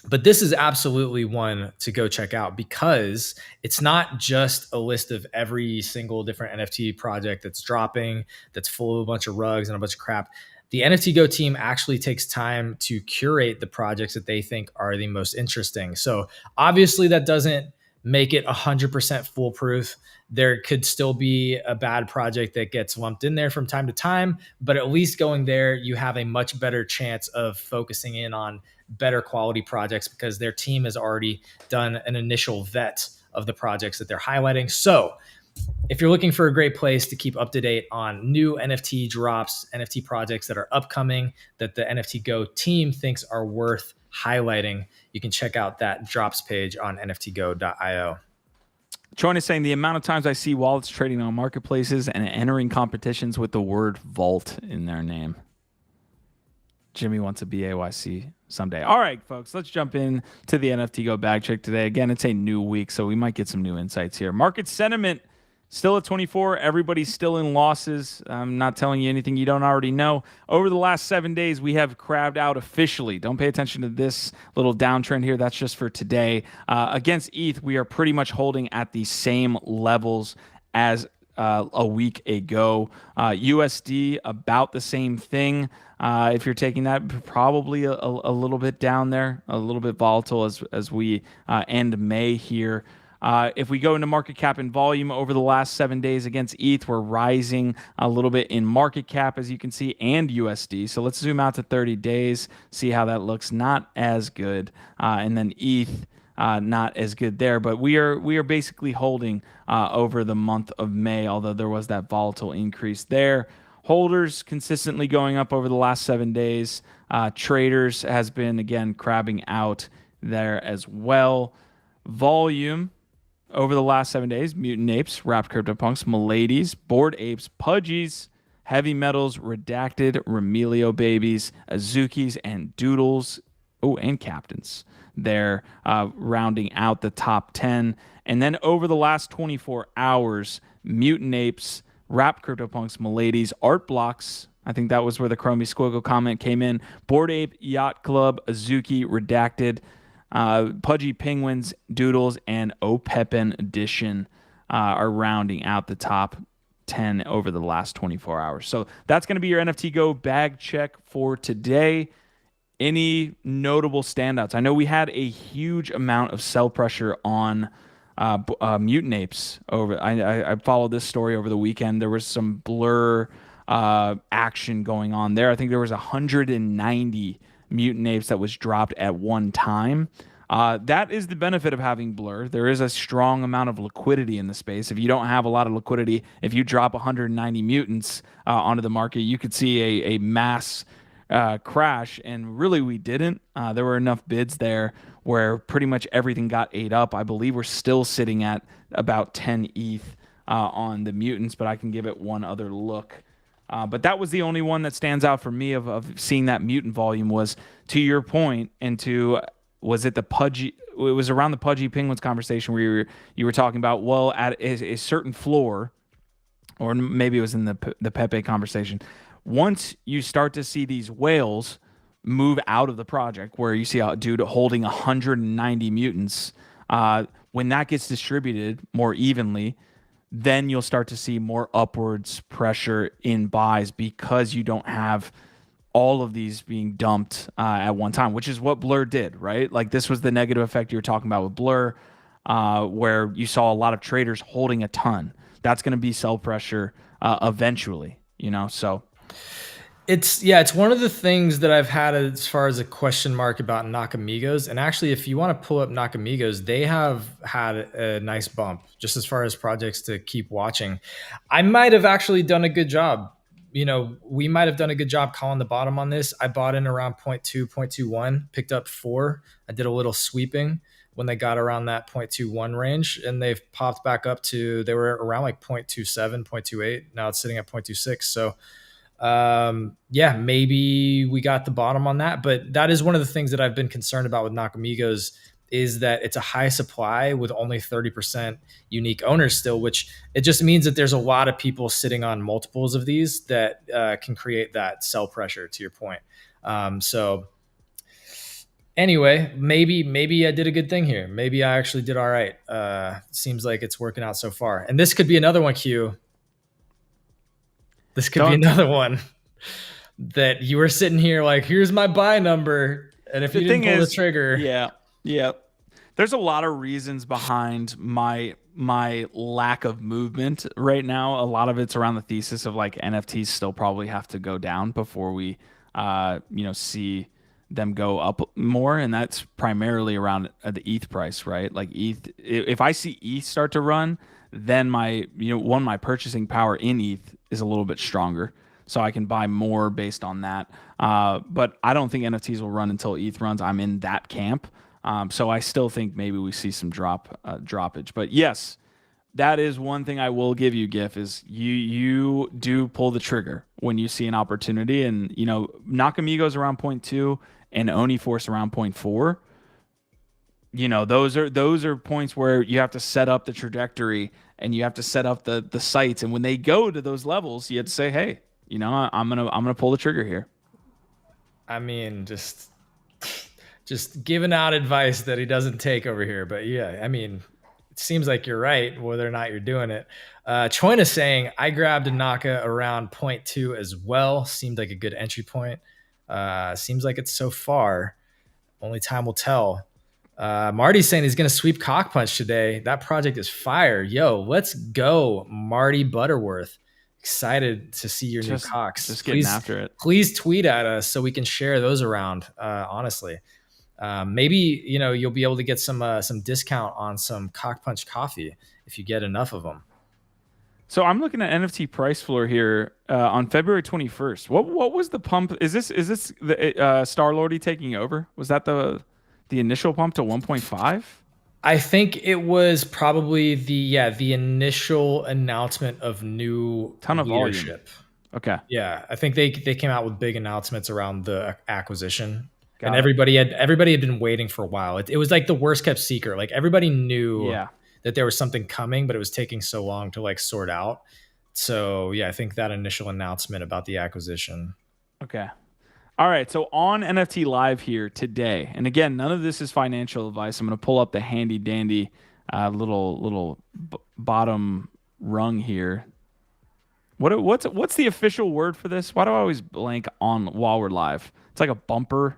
but this is absolutely one to go check out because it's not just a list of every single different NFT project that's dropping, that's full of a bunch of rugs and a bunch of crap. The NFTGo team actually takes time to curate the projects that they think are the most interesting. So obviously that doesn't make it 100% foolproof. There could still be a bad project that gets lumped in there from time to time, but at least going there, you have a much better chance of focusing in on better quality projects because their team has already done an initial vet of the projects that they're highlighting. So if you're looking for a great place to keep up to date on new NFT drops, NFT projects that are upcoming, that the NFTGo team thinks are worth highlighting, you can check out that drops page on nftgo.io. Troy is saying the amount of times I see wallets trading on marketplaces and entering competitions with the word vault in their name. Jimmy wants a BAYC someday. All right, folks, let's jump in to the NFTGo bag check today. Again, it's a new week, so we might get some new insights here. Market sentiment still at 24. Everybody's still in losses. I'm not telling you anything you don't already know. Over the last 7 days, we have crabbed out officially. Don't pay attention to this little downtrend here. That's just for today. Against ETH, we are pretty much holding at the same levels as a week ago. USD, about the same thing. If you're taking that, probably a little bit down there, a little bit volatile as we end May here. If we go into market cap and volume over the last 7 days against ETH, we're rising a little bit in market cap, as you can see, and USD. So let's zoom out to 30 days, see how that looks. Not as good. And then ETH, not as good there. But we are basically holding over the month of May, although there was that volatile increase there. Holders consistently going up over the last 7 days. Traders has been, again, crabbing out there as well. Volume over the last 7 days: Mutant Apes, Wrapped CryptoPunks, Miladies, Bored Apes, Pudgies, Heavy Metals, Redacted, Remilio Babies, Azukis, and Doodles. Oh, and Captains. They're rounding out the top 10. And then over the last 24 hours, Mutant Apes, Wrapped CryptoPunks, Miladies, Art Blocks. I think that was where the Chromie Squiggle comment came in. Bored Ape, Yacht Club, Azuki, Redacted, Pudgy Penguins, Doodles, and Opepin Edition are rounding out the top 10 over the last 24 hours. So that's going to be your NFTGo bag check for today. Any notable standouts? I know we had a huge amount of sell pressure on Mutant Apes. I followed this story over the weekend. There was some Blur action going on there. I think there was 190 mutant apes that was dropped at one time. That is the benefit of having Blur. There is a strong amount of liquidity in the space. If you don't have a lot of liquidity, if you drop 190 mutants onto the market, you could see a mass crash. And really, we didn't. There were enough bids there where pretty much everything got ate up. I believe we're still sitting at about 10 ETH on the mutants, but I can give it one other look. But that was the only one that stands out for me of seeing that mutant volume was, to your point, and to, was it the Pudgy? It was around the Pudgy Penguins conversation where you were talking about, well, at a certain floor, or maybe it was in the Pepe conversation. Once you start to see these whales move out of the project, where you see a dude holding 190 mutants, when that gets distributed more evenly, then you'll start to see more upwards pressure in buys because you don't have all of these being dumped at one time, which is what Blur did, right? Like this was the negative effect you were talking about with Blur, where you saw a lot of traders holding a ton. That's going to be sell pressure eventually, so. It's one of the things that I've had as far as a question mark about Nakamigos. And actually, if you want to pull up Nakamigos, they have had a nice bump just as far as projects to keep watching. I might have actually done a good job. We might have done a good job calling the bottom on this. I bought in around 0.2, 0.21, picked up 4. I did a little sweeping when they got around that 0.21 range, and they've popped back up to, they were around like 0.27, 0.28. Now it's sitting at 0.26. So maybe we got the bottom on that, but that is one of the things that I've been concerned about with Nakamigos is that it's a high supply with only 30% unique owners still, which it just means that there's a lot of people sitting on multiples of these that can create that sell pressure, to your point. So anyway, maybe I did a good thing here. Maybe I actually did all right. Seems like it's working out so far. And this could be another one, Q. This could be another one that you were sitting here like, here's my buy number. And if you didn't pull the trigger. Yeah. There's a lot of reasons behind my lack of movement right now. A lot of it's around the thesis of like NFTs still probably have to go down before we, see them go up more. And that's primarily around the ETH price, right? Like ETH, if I see ETH start to run, then my purchasing power in ETH is a little bit stronger. So I can buy more based on that. But I don't think NFTs will run until ETH runs. I'm in that camp. So I still think maybe we see some droppage. But yes, that is one thing I will give you, GIF, is you do pull the trigger when you see an opportunity. And, Nakamigos around 0.2 and Oniforce around 0.4. Those are points where you have to set up the trajectory and you have to set up the sites. And when they go to those levels, you have to say, hey, I'm gonna pull the trigger here. I mean, just giving out advice that he doesn't take over here. But yeah, I mean, it seems like you're right, whether or not you're doing it. Choina saying, I grabbed a Naka around 0.2 as well. Seemed like a good entry point. Seems like it's so far. Only time will tell. Marty's saying he's going to sweep Cockpunch today. That project is fire. Yo, let's go, Marty Butterworth. Excited to see your new cocks. Just getting after it. Please tweet at us so we can share those around. Honestly, maybe you'll be able to get some discount on some Cockpunch coffee if you get enough of them. So I'm looking at NFT price floor here on February 21st. What was the pump? Is this the Star-Lordy taking over? Was that the initial pump to 1.5? I think it was probably the initial announcement of new ton of leadership. Volume. Okay. Yeah, I think they came out with big announcements around the acquisition, and everybody had been waiting for a while. It was like the worst kept secret. Like everybody knew that there was something coming, but it was taking so long to like sort out. So yeah, I think that initial announcement about the acquisition. Okay. All right, so on NFT Live here today, and again, none of this is financial advice. I'm going to pull up the handy dandy little bottom rung here. What's the official word for this? Why do I always blank on while we're live? It's like a bumper.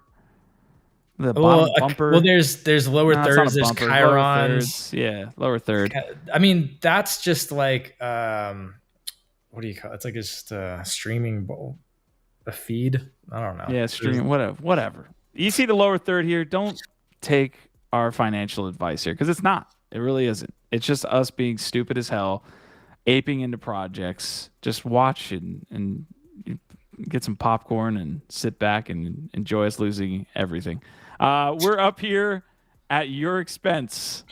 The bottom bumper. Well, there's lower thirds, there's chirons. Lower third. I mean, that's just like what do you call it? It's like it's just a streaming a feed. I don't know. Yeah, streaming, whatever. You see the lower third here. Don't take our financial advice here because it's not. It really isn't. It's just us being stupid as hell, aping into projects. Just watch and get some popcorn and sit back and enjoy us losing everything. We're up here at your expense,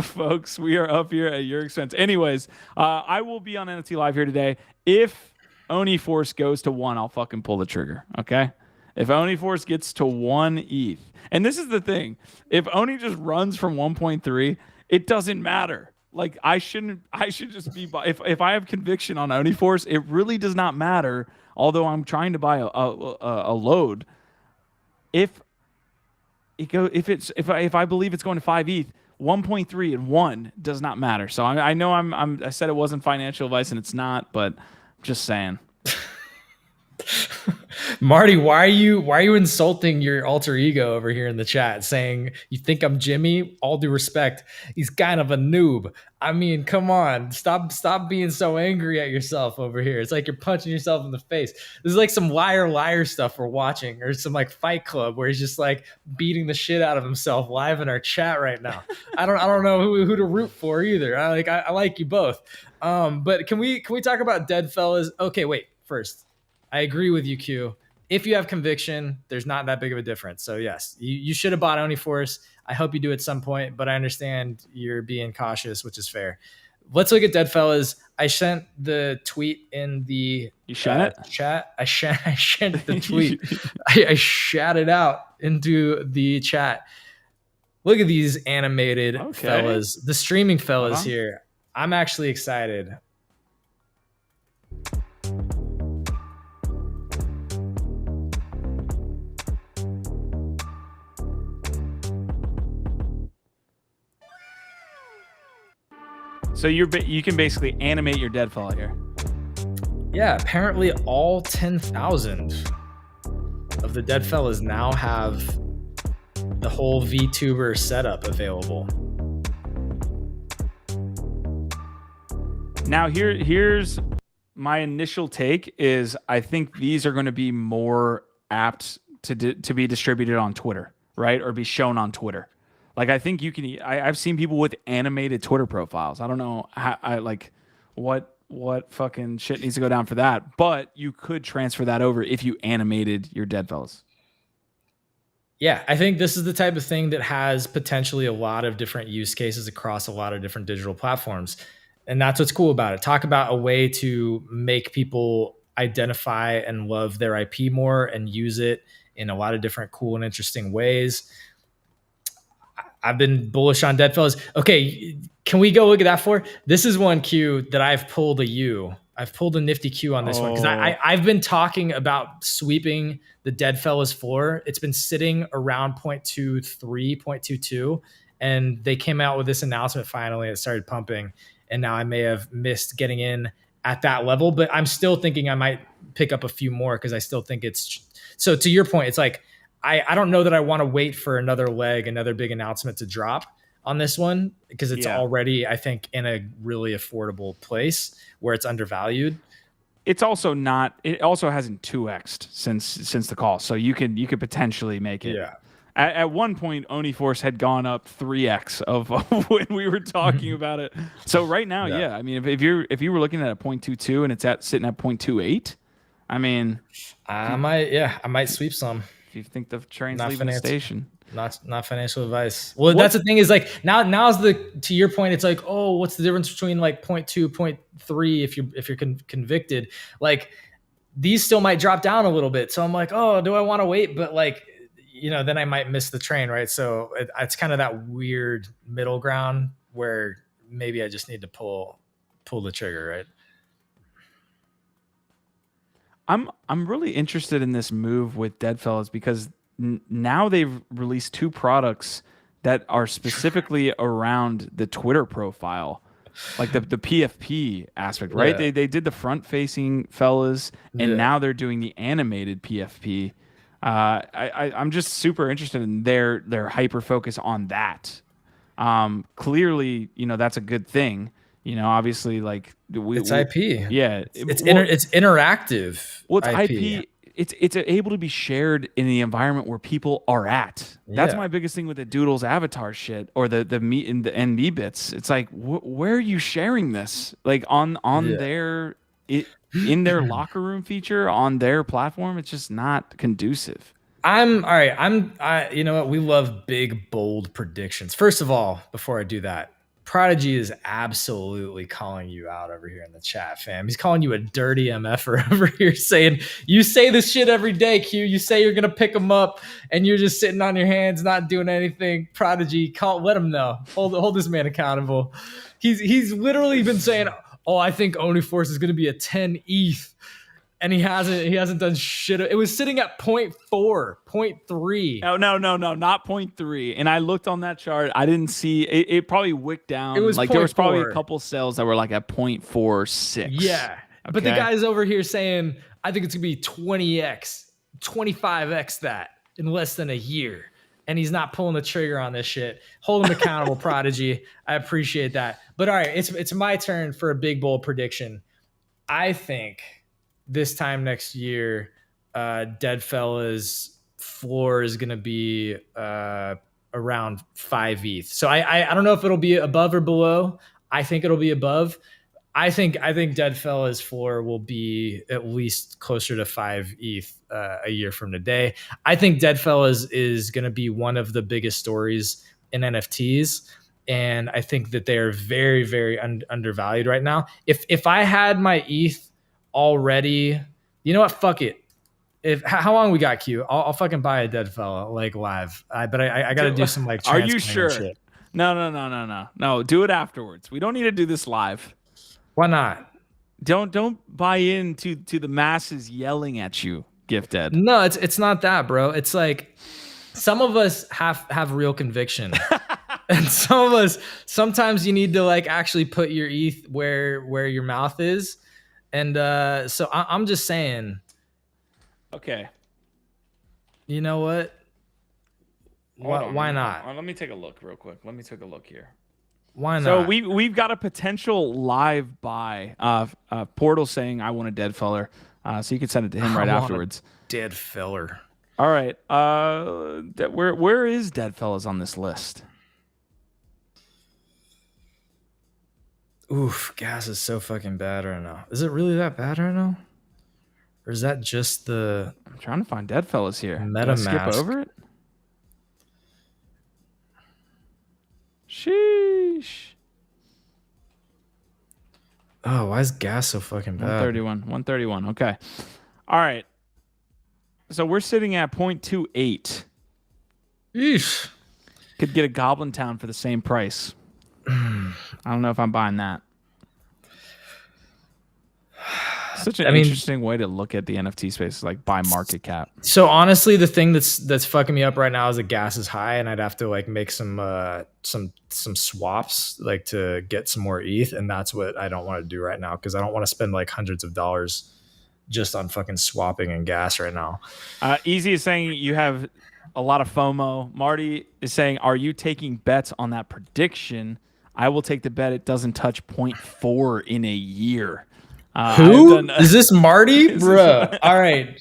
folks. We are up here at your expense. Anyways, I will be on NFT Live here today. If Oni Force goes to 1, I'll fucking pull the trigger. Okay. If Oni Force gets to 1 ETH, and this is the thing, if Oni just runs from 1.3, it doesn't matter. Like I should just be, if I have conviction on Oni Force, it really does not matter. Although I'm trying to buy a load, if I believe it's going to 5 ETH, 1.3 and 1 does not matter. So I know I said it wasn't financial advice and it's not, but I'm just saying. Marty, why are you insulting your alter ego over here in the chat, saying you think I'm Jimmy? All due respect, he's kind of a noob. I mean, come on, stop being so angry at yourself over here. It's like you're punching yourself in the face. This is like some liar stuff we're watching, or some like Fight Club where he's just like beating the shit out of himself live in our chat right now. I don't know who to root for either. I like you both. But can we talk about Deadfellaz? Okay, wait. First, I agree with you, Q. If you have conviction, there's not that big of a difference. So yes, you should have bought Oni Force. I hope you do at some point, but I understand you're being cautious, which is fair. Let's look at Deadfellaz. I sent the tweet in the chat. I sent the tweet. I shat it out into the chat. Look at these animated fellas, the streaming fellas here. I'm actually excited. So you can basically animate your Deadfellaz here. Yeah, apparently all 10,000 of the Deadfellaz now have the whole VTuber setup available. Now here's my initial take is I think these are going to be more apt to be distributed on Twitter, right? Or be shown on Twitter. Like I think you can. I've seen people with animated Twitter profiles. I don't know what fucking shit needs to go down for that, but you could transfer that over if you animated your Deadfellaz. Yeah, I think this is the type of thing that has potentially a lot of different use cases across a lot of different digital platforms, and that's what's cool about it. Talk about a way to make people identify and love their IP more and use it in a lot of different cool and interesting ways. I've been bullish on Deadfellaz. Okay, can we go look at that for? This is one Q that I've pulled a U. I've pulled a nifty Q on this one because I've been talking about sweeping the Deadfellaz floor. It's been sitting around 0.23, 0.22, and they came out with this announcement finally. It started pumping, and now I may have missed getting in at that level, but I'm still thinking I might pick up a few more because I still think it's... So to your point, it's like, I don't know that I want to wait for another big announcement to drop on this one because it's already, I think, in a really affordable place where it's undervalued. It's also not. It also hasn't 2x'd since the call, so you could potentially make it. Yeah. At one point, Oni Force had gone up 3x of when we were talking about it. So right now, I mean, if you were looking at a 0.22 and it's sitting at 0.28, I mean, I might sweep some. You think the train's leaving the station? Not financial advice. Well, that's the thing is like now's to your point. It's like, oh, what's the difference between like 0.2, 0.3 if you're convicted? Like these still might drop down a little bit. So I'm like, oh, do I want to wait? But like, then I might miss the train, right? So it's kind of that weird middle ground where maybe I just need to pull the trigger, right? I'm really interested in this move with Deadfellaz because now they've released 2 products that are specifically around the Twitter profile, like the PFP aspect, right? Yeah. They did the front-facing fellas, and now they're doing the animated PFP. I'm just super interested in their hyper focus on that. Clearly, that's a good thing. You know, obviously, like It's IP. Yeah, It's interactive. Well, it's IP. It's able to be shared in the environment where people are at. That's Yeah. my biggest thing with the Doodles avatar shit or the meet and the NB bits. It's like, where are you sharing this? Like on their in their locker room feature on their platform, it's just not conducive. All right. You know what? We love big, bold predictions. First of all, before I do that, Prodigy is absolutely calling you out over here in the chat, fam. He's calling you a dirty MFer over here, saying you say this shit every day, Q. You say you're gonna pick him up, and you're just sitting on your hands, not doing anything. Prodigy, let him know. Hold this man accountable. He's literally been saying, "Oh, I think OniForce is gonna be a 10 ETH." And he hasn't done shit. It was sitting at 0.4, 0.3. No, not 0.3. And I looked on that chart. I didn't see it. It probably wicked down. It was like there was probably a 0.4. couple cells that were like at 0.46. Yeah. Okay. But the guy's over here saying, I think it's gonna be 20x, 25x that in less than a year. And he's not pulling the trigger on this shit. Hold him accountable, Prodigy. I appreciate that. But all right, it's my turn for a big bold prediction. I think this time next year, Deadfellaz floor is going to be around 5 ETH. So I don't know if it'll be above or below. I think it'll be above. I think Deadfellaz floor will be at least closer to 5 ETH a year from today. I think Deadfellaz is going to be one of the biggest stories in NFTs. And I think that they are very, very undervalued right now. If I had my ETH already, you know what? Fuck it. How long we got, Q? I'll fucking buy a Deadfella like live. But I got to do some like. Are you sure? Shit. No. Do it afterwards. We don't need to do this live. Why not? Don't buy into the masses yelling at you, Gifted. No, it's not that, bro. It's like some of us have real conviction. And some of us, sometimes you need to like actually put your ETH where your mouth is. And so I'm just saying. Okay. You know what? Why not? Let me take a look real quick. Let me take a look here. Why not? So we've got a potential live buy. Portal saying I want a Deadfeller. So you can send it to him right afterwards. Deadfeller. All right. Where is Deadfellaz on this list? Oof, gas is so fucking bad right now. Is it really that bad right now? Or is that just the... I'm trying to find Deadfellaz here. MetaMask. Skip over it? Sheesh. Oh, why is gas so fucking bad? 131. Okay. All right. So we're sitting at 0.28. Eesh. Could get a Goblin Town for the same price. I don't know if I'm buying that. Such an interesting way to look at the NFT space, like by market cap. So honestly, the thing that's fucking me up right now is that gas is high, and I'd have to like make some swaps like to get some more ETH, and that's what I don't want to do right now because I don't want to spend like hundreds of dollars just on fucking swapping and gas right now. Easy is saying you have a lot of FOMO. Marty is saying, are you taking bets on that prediction? I will take the bet it doesn't touch 0.4 in a year. Who is this, Marty? Bro. All right.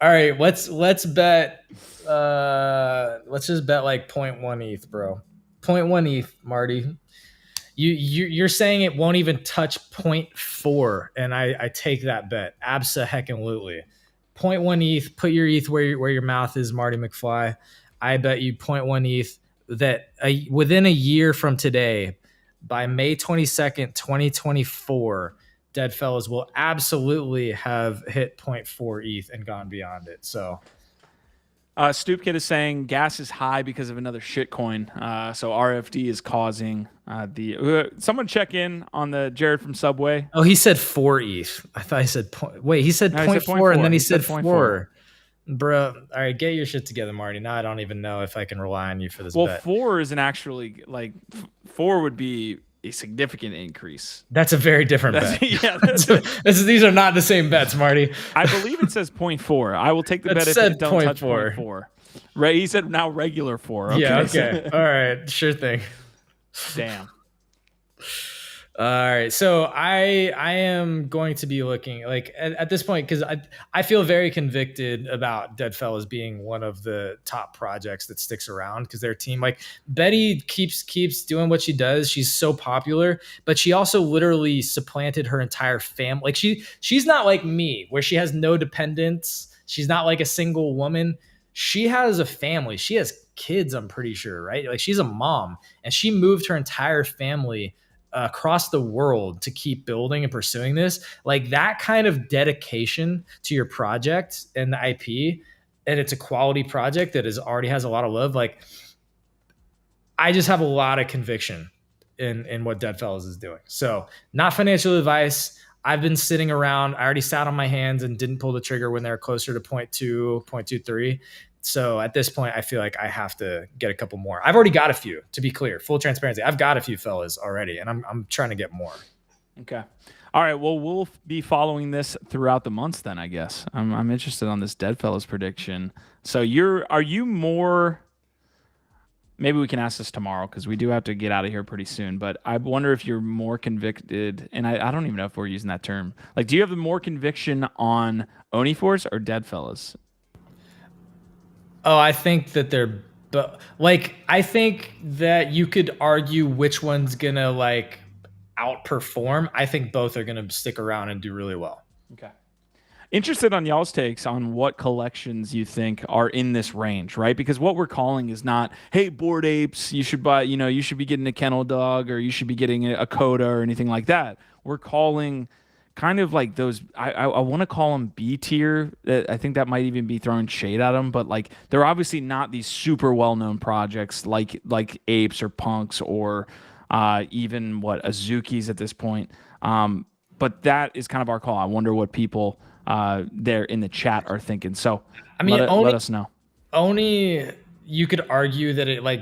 Let's bet. Let's just bet like 0.1 ETH, bro. 0.1 ETH, Marty. You're saying it won't even touch 0.4, and I take that bet. Abso-heckin-lutely. 0.1 ETH. Put your ETH where your mouth is, Marty McFly. I bet you 0.1 ETH that within a year from today, by May 22nd, 2024, Deadfellaz will absolutely have hit 0.4 ETH and gone beyond it. So, Stoop Kid is saying gas is high because of another shitcoin. So RFD is causing someone check in on the Jared from Subway. Oh, he said 4 ETH. I thought he said he said 0.4 and then he said 4. Bro, all right, get your shit together, Marty. Now I don't even know if I can rely on you for this bet. Well, 4 isn't actually like 4 would be a significant increase. That's a very different bet. Yeah, these are not the same bets, Marty. I believe it says 0.4. I will take the bet if it don't touch 0.4. Right? He said now regular 4. Okay. Yeah, okay. All right, sure thing. Damn. All right, so I am going to be looking like at this point because I feel very convicted about Deadfellaz being one of the top projects that sticks around because their team, like Betty, keeps doing what she does. She's so popular, but she also literally supplanted her entire family. Like she's not like me where she has no dependents. She's not like a single woman. She has a family. She has kids. I'm pretty sure, right? Like she's a mom, and she moved her entire family across the world to keep building and pursuing this. Like that kind of dedication to your project and the IP, and it's a quality project that already has a lot of love. Like I just have a lot of conviction in what Deadfellaz is doing. So not financial advice. I've been sitting around. I already sat on my hands and didn't pull the trigger when they're closer to 0.2, 0.23. So at this point, I feel like I have to get a couple more. I've already got a few, to be clear, full transparency. I've got a few fellas already, and I'm trying to get more. Okay. All right. Well, we'll be following this throughout the months then, I guess. I'm interested on this Deadfellaz prediction. So are you more, maybe we can ask this tomorrow because we do have to get out of here pretty soon, but I wonder if you're more convicted, and I don't even know if we're using that term. Like, do you have more conviction on Oniforce or Deadfellaz? Oh, I think that I think that you could argue which one's gonna like outperform. I think both are gonna stick around and do really well. Okay. Interested on y'all's takes on what collections you think are in this range, right? Because what we're calling is not, hey, Bored Apes, you should buy, you should be getting a Kennel Dog or you should be getting a Coda or anything like that. We're calling kind of like those, I want to call them B tier. I think that might even be throwing shade at them, but like they're obviously not these super well-known projects like Apes or Punks or even Azukis at this point. But that is kind of our call. I wonder what people there in the chat are thinking. So I mean, let us know. Only you could argue that it like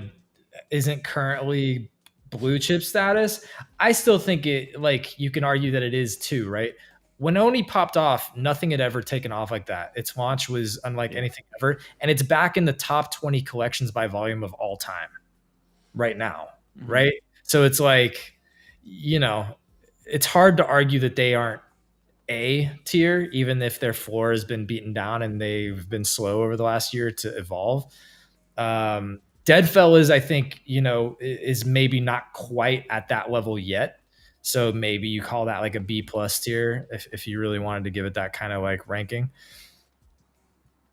isn't currently blue chip status. I still think it, like, you can argue that it is too, right? When Oni popped off, nothing had ever taken off like that. Its launch was unlike anything ever, and it's back in the top 20 collections by volume of all time right now, right? So it's like, it's hard to argue that they aren't A tier, even if their floor has been beaten down and they've been slow over the last year to evolve. Deadfellaz, I think, is maybe not quite at that level yet. So maybe you call that like a B plus tier if you really wanted to give it that kind of like ranking.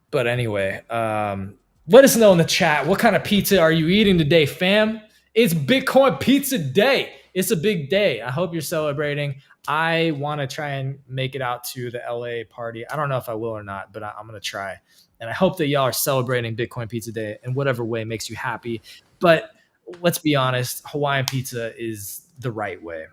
But anyway, let us know in the chat, what kind of pizza are you eating today, fam? It's Bitcoin Pizza Day. It's a big day. I hope you're celebrating. I want to try and make it out to the LA party. I don't know if I will or not, but I'm going to try. And I hope that y'all are celebrating Bitcoin Pizza Day in whatever way makes you happy. But let's be honest, Hawaiian pizza is the right way.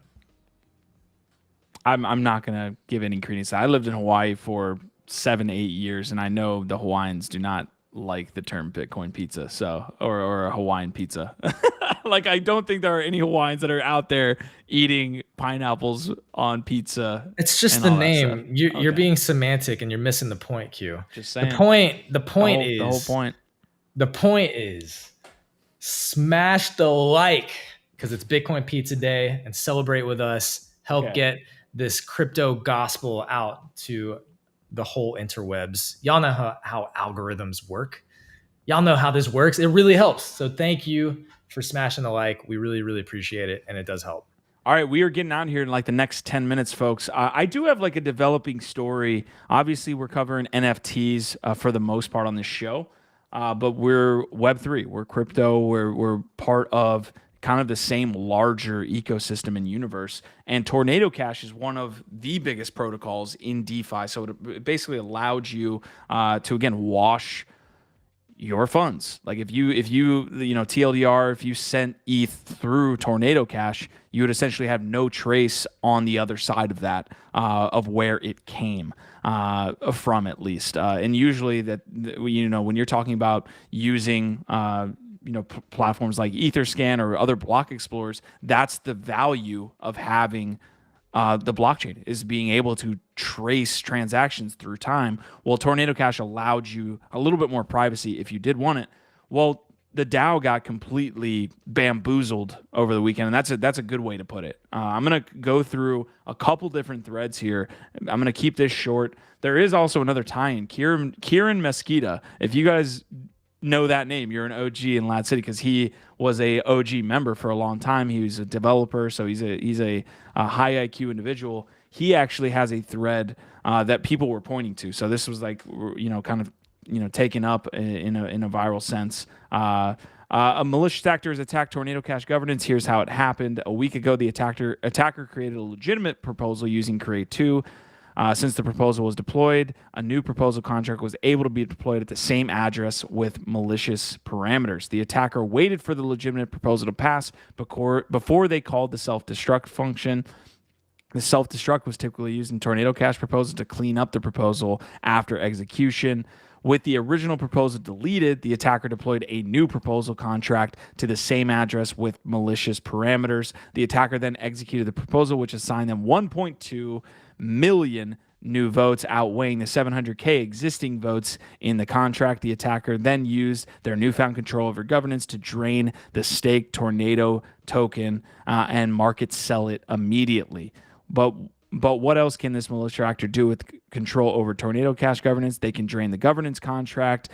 I'm not going to give any credence. I lived in Hawaii for 7 to 8 years, and I know the Hawaiians do not like the term Bitcoin pizza, or a Hawaiian pizza. Like, I don't think there are any Hawaiians that are out there eating pineapples on pizza. It's just the name. You're being semantic and you're missing the point, Q. Just saying. The point The point is smash the like because it's Bitcoin Pizza Day and celebrate with us. Help get this crypto gospel out to the whole interwebs. Y'all know how algorithms work. Y'all know how this works. It really helps. So thank you for smashing the like. We really, really appreciate it. And it does help. All right, we are getting out here in like the next 10 minutes, folks. I do have like a developing story. Obviously, we're covering NFTs for the most part on this show, but we're Web3. We're crypto. We're part of kind of the same larger ecosystem and universe. And Tornado Cash is one of the biggest protocols in DeFi. So it basically allowed you to, again, wash your funds. Like if you TLDR, if you sent ETH through Tornado Cash, you would essentially have no trace on the other side of that, of where it came from, at least. And usually that, when you're talking about using, platforms like Etherscan or other block explorers, that's the value of having the blockchain, is being able to trace transactions through time. Well, Tornado Cash allowed you a little bit more privacy if you did want it. Well, the DAO got completely bamboozled over the weekend, and that's a good way to put it. I'm gonna go through a couple different threads here. I'm gonna keep this short. There is also another tie-in, Kieran Mesquita. If you guys know that name, you're an OG in Lad City, because he was a OG member for a long time. He was a developer, so he's a high IQ individual. He actually has a thread that people were pointing to. So this was like, kind of, taken up in a viral sense. A malicious actors attacked Tornado Cash governance. Here's how it happened. A week ago, the attacker created a legitimate proposal using Create 2. Since the proposal was deployed, a new proposal contract was able to be deployed at the same address with malicious parameters. The attacker waited for the legitimate proposal to pass before they called the self-destruct function. The self-destruct was typically used in Tornado Cash proposals to clean up the proposal after execution. With the original proposal deleted, the attacker deployed a new proposal contract to the same address with malicious parameters. The attacker then executed the proposal, which assigned them 1.2 million new votes, outweighing the 700K existing votes in the contract. The attacker then used their newfound control over governance to drain the staked Tornado token and market sell it immediately. But what else can this malicious actor do with control over Tornado Cash governance? They can drain the governance contract.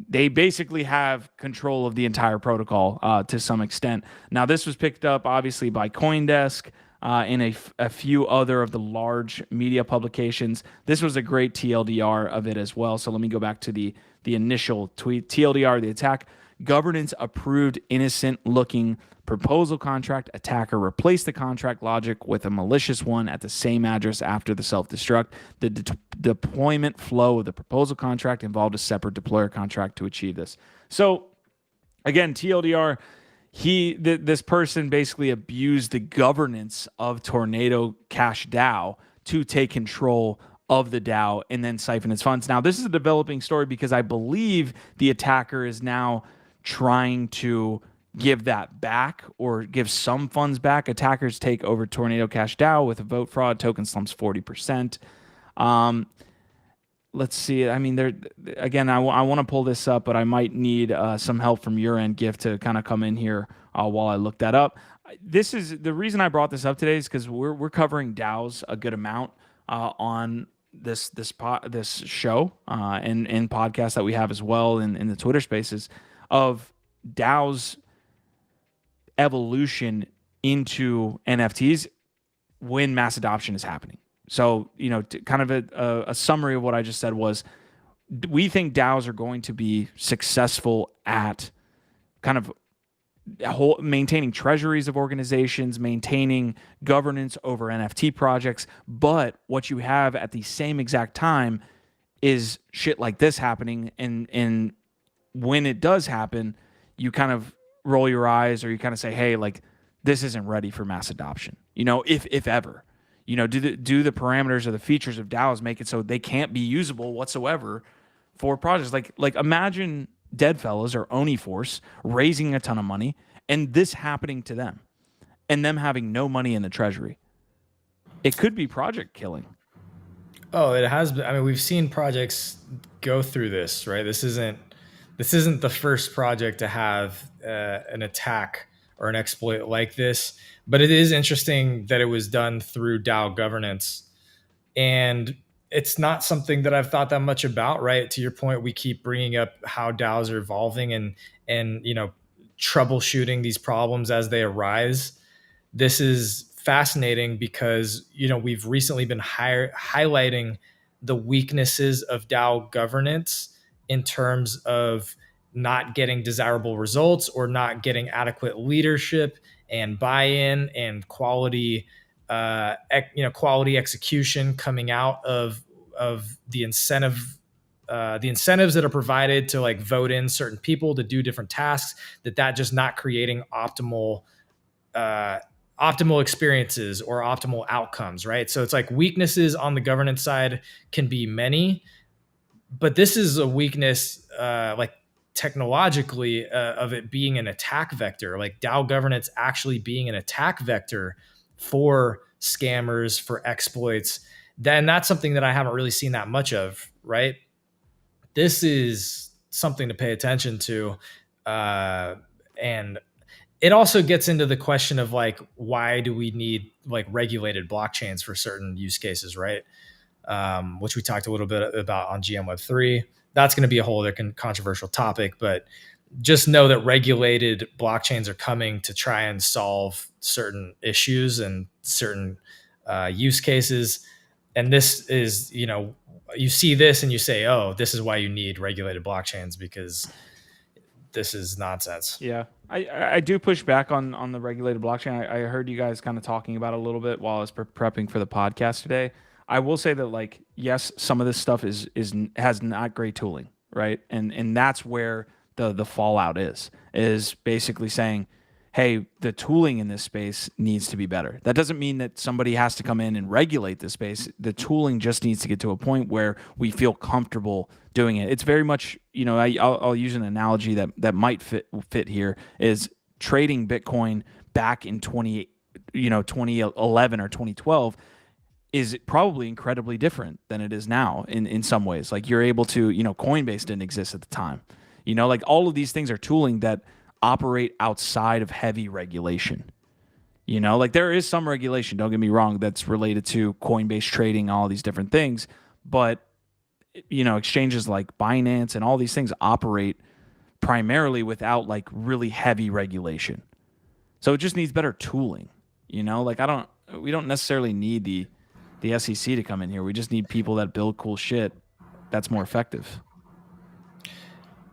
They basically have control of the entire protocol to some extent. Now, this was picked up, obviously, by CoinDesk in a few other of the large media publications. This was a great TLDR of it as well. So let me go back to the initial tweet. TLDR, the attack. Governance approved innocent-looking proposal contract. Attacker replaced the contract logic with a malicious one at the same address after the self-destruct. The deployment flow of the proposal contract involved a separate deployer contract to achieve this. So, again, TLDR, this person basically abused the governance of Tornado Cash DAO to take control of the DAO and then siphon its funds. Now, this is a developing story because I believe the attacker is now trying to give that back or give some funds back. Attackers take over Tornado Cash DAO with a vote fraud. Token slumps 40%. Let's see. I mean, I want to pull this up, but I might need some help from your end, Gift, to kind of come in here while I look that up. This is the reason I brought this up today, is because we're covering DAOs a good amount on this show and podcasts that we have as well in the Twitter spaces of DAOs evolution into NFTs when mass adoption is happening. So, kind of a summary of what I just said was, we think DAOs are going to be successful at kind of maintaining treasuries of organizations, maintaining governance over NFT projects. But what you have at the same exact time is shit like this happening. And when it does happen, you kind of roll your eyes, or you kind of say, hey, like, this isn't ready for mass adoption, if ever. Do the parameters or the features of DAOs make it so they can't be usable whatsoever for projects? Like imagine Deadfellaz or Oniforce raising a ton of money and this happening to them and them having no money in the treasury. It could be project killing. Oh, it has been. I mean, we've seen projects go through this, right? This isn't the first project to have an attack or an exploit like this, but it is interesting that it was done through DAO governance. And it's not something that I've thought that much about, right? To your point, we keep bringing up how DAOs are evolving and troubleshooting these problems as they arise. This is fascinating because, we've recently been highlighting the weaknesses of DAO governance in terms of not getting desirable results or not getting adequate leadership and buy-in and quality execution coming out of the incentives that are provided to like vote in certain people to do different tasks, that just not creating optimal experiences or optimal outcomes, right? So it's like weaknesses on the governance side can be many, but this is a weakness like technologically of it being an attack vector, like DAO governance actually being an attack vector for scammers, for exploits. Then that's something that I haven't really seen that much of, right? This is something to pay attention to. And it also gets into the question of like, why do we need like regulated blockchains for certain use cases, right? Which we talked a little bit about on GM Web3. That's going to be a whole other controversial topic, but just know that regulated blockchains are coming to try and solve certain issues and certain use cases. And this is, you see this and you say, oh, this is why you need regulated blockchains, because this is nonsense. Yeah. I do push back on the regulated blockchain. I heard you guys kind of talking about it a little bit while I was prepping for the podcast today. I will say that, like, yes, some of this stuff has not great tooling, right? And that's where the fallout is basically saying, hey, the tooling in this space needs to be better. That doesn't mean that somebody has to come in and regulate the space. The tooling just needs to get to a point where we feel comfortable doing it. It's very much, I'll use an analogy that might fit here, is trading Bitcoin back in 2011 or 2012 is probably incredibly different than it is now in some ways. Like, you're able to, Coinbase didn't exist at the time. Like, all of these things are tooling that operate outside of heavy regulation. Like, there is some regulation, don't get me wrong, that's related to Coinbase trading, all these different things, but exchanges like Binance and all these things operate primarily without like really heavy regulation. So it just needs better tooling. Like, we don't necessarily need the SEC to come in here. We just need people that build cool shit that's more effective.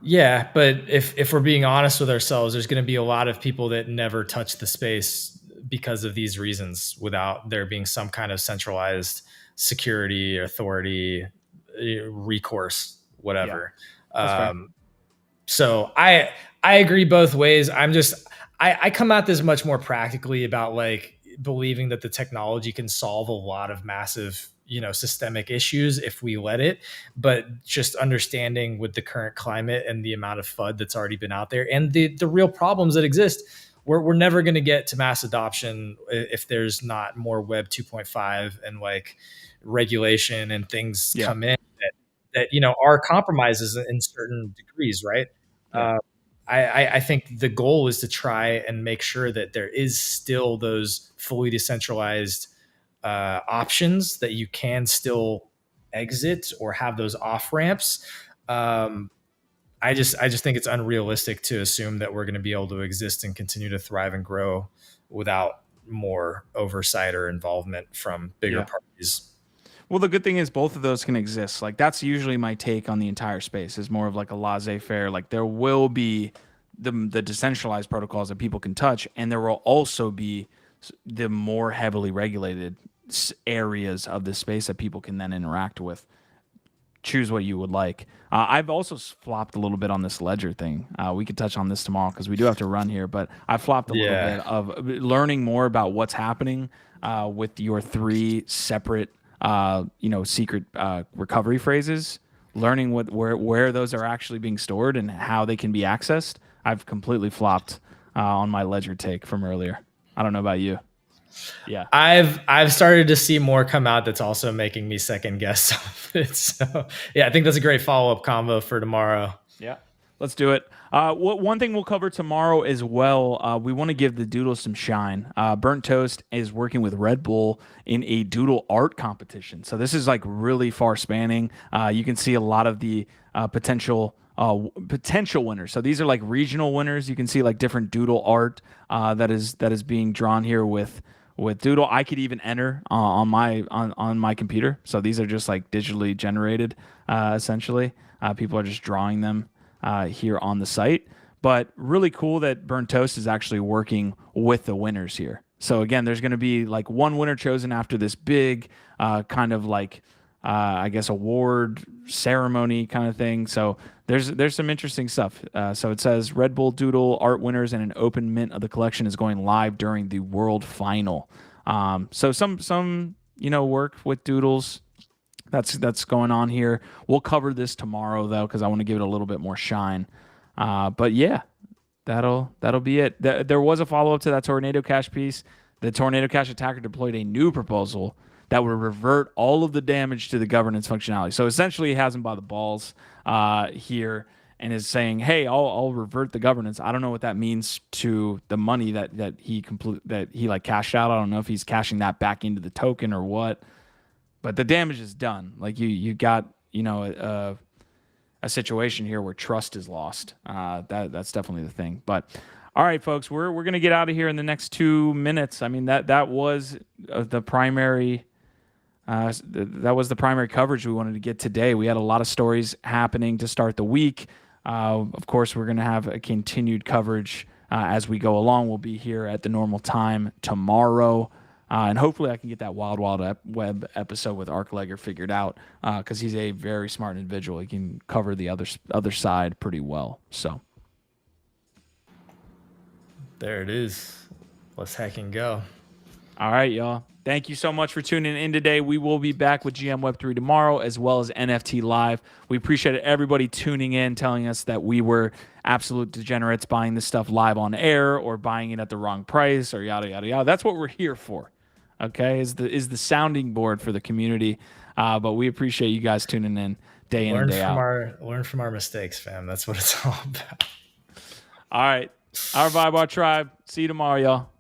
Yeah, but if we're being honest with ourselves, there's going to be a lot of people that never touch the space because of these reasons, without there being some kind of centralized security, authority, recourse, whatever. Yeah, so I agree both ways. I come at this much more practically about like believing that the technology can solve a lot of massive, systemic issues if we let it, but just understanding with the current climate and the amount of FUD that's already been out there and the real problems that exist, we're never going to get to mass adoption if there's not more Web 2.5 and like regulation and things come in that are compromises in certain degrees, right? Yeah. I think the goal is to try and make sure that there is still those fully decentralized options that you can still exit or have those off ramps. I just think it's unrealistic to assume that we're going to be able to exist and continue to thrive and grow without more oversight or involvement from bigger parties. Well, the good thing is both of those can exist. Like, that's usually my take on the entire space, is more of like a laissez-faire. Like, there will be the decentralized protocols that people can touch, and there will also be the more heavily regulated areas of the space that people can then interact with. Choose what you would like. I've also flopped a little bit on this ledger thing. We could touch on this tomorrow because we do have to run here, but I flopped a little bit of learning more about what's happening with your 3 separate secret recovery phrases, learning where those are actually being stored and how they can be accessed. I've completely flopped on my ledger take from earlier. I don't know about you. Yeah, I've started to see more come out that's also making me second guess some of it. So yeah, I think that's a great follow-up combo for tomorrow. Yeah, let's do it. One thing we'll cover tomorrow as well, we want to give the doodle some shine. Burnt Toast is working with Red Bull in a doodle art competition. So this is like really far spanning. You can see a lot of the potential winners. So these are like regional winners. You can see like different doodle art that is being drawn here with Doodle. I could even enter on my computer. So these are just like digitally generated, essentially. People are just drawing them here on the site. But really cool that Burnt Toast is actually working with the winners here. So again, there's going to be like one winner chosen after this big kind of like I guess award ceremony kind of thing. So there's some interesting stuff. So it says Red Bull Doodle art winners and an open mint of the collection is going live during the World Final. So some work with doodles that's going on here. We'll cover this tomorrow though, because I want to give it a little bit more shine. But yeah, that'll be it. There was a follow up to that Tornado Cash piece. The Tornado Cash attacker deployed a new proposal that would revert all of the damage to the governance functionality. So essentially, he has him by the balls here, and is saying, "Hey, I'll revert the governance." I don't know what that means to the money that he like cashed out. I don't know if he's cashing that back into the token or what. But the damage is done. Like you got a situation here where trust is lost. That's definitely the thing. But all right, folks, we're gonna get out of here in the next 2 minutes. I mean that was the primary. That was the primary coverage we wanted to get today. We had a lot of stories happening to start the week. Of course, we're going to have a continued coverage as we go along. We'll be here at the normal time tomorrow. And hopefully I can get that Wild Web episode with Arclegger figured out because he's a very smart individual. He can cover the other side pretty well. So there it is. Let's hack and go. All right, y'all. Thank you so much for tuning in today. We will be back with GM Web3 tomorrow, as well as NFT Live. We appreciate everybody tuning in, telling us that we were absolute degenerates buying this stuff live on air or buying it at the wrong price or yada, yada, yada. That's what we're here for, okay, is the sounding board for the community. But we appreciate you guys tuning in day in and day out. Learn from our mistakes, fam. That's what it's all about. All right. Our Vibe, our tribe. See you tomorrow, y'all.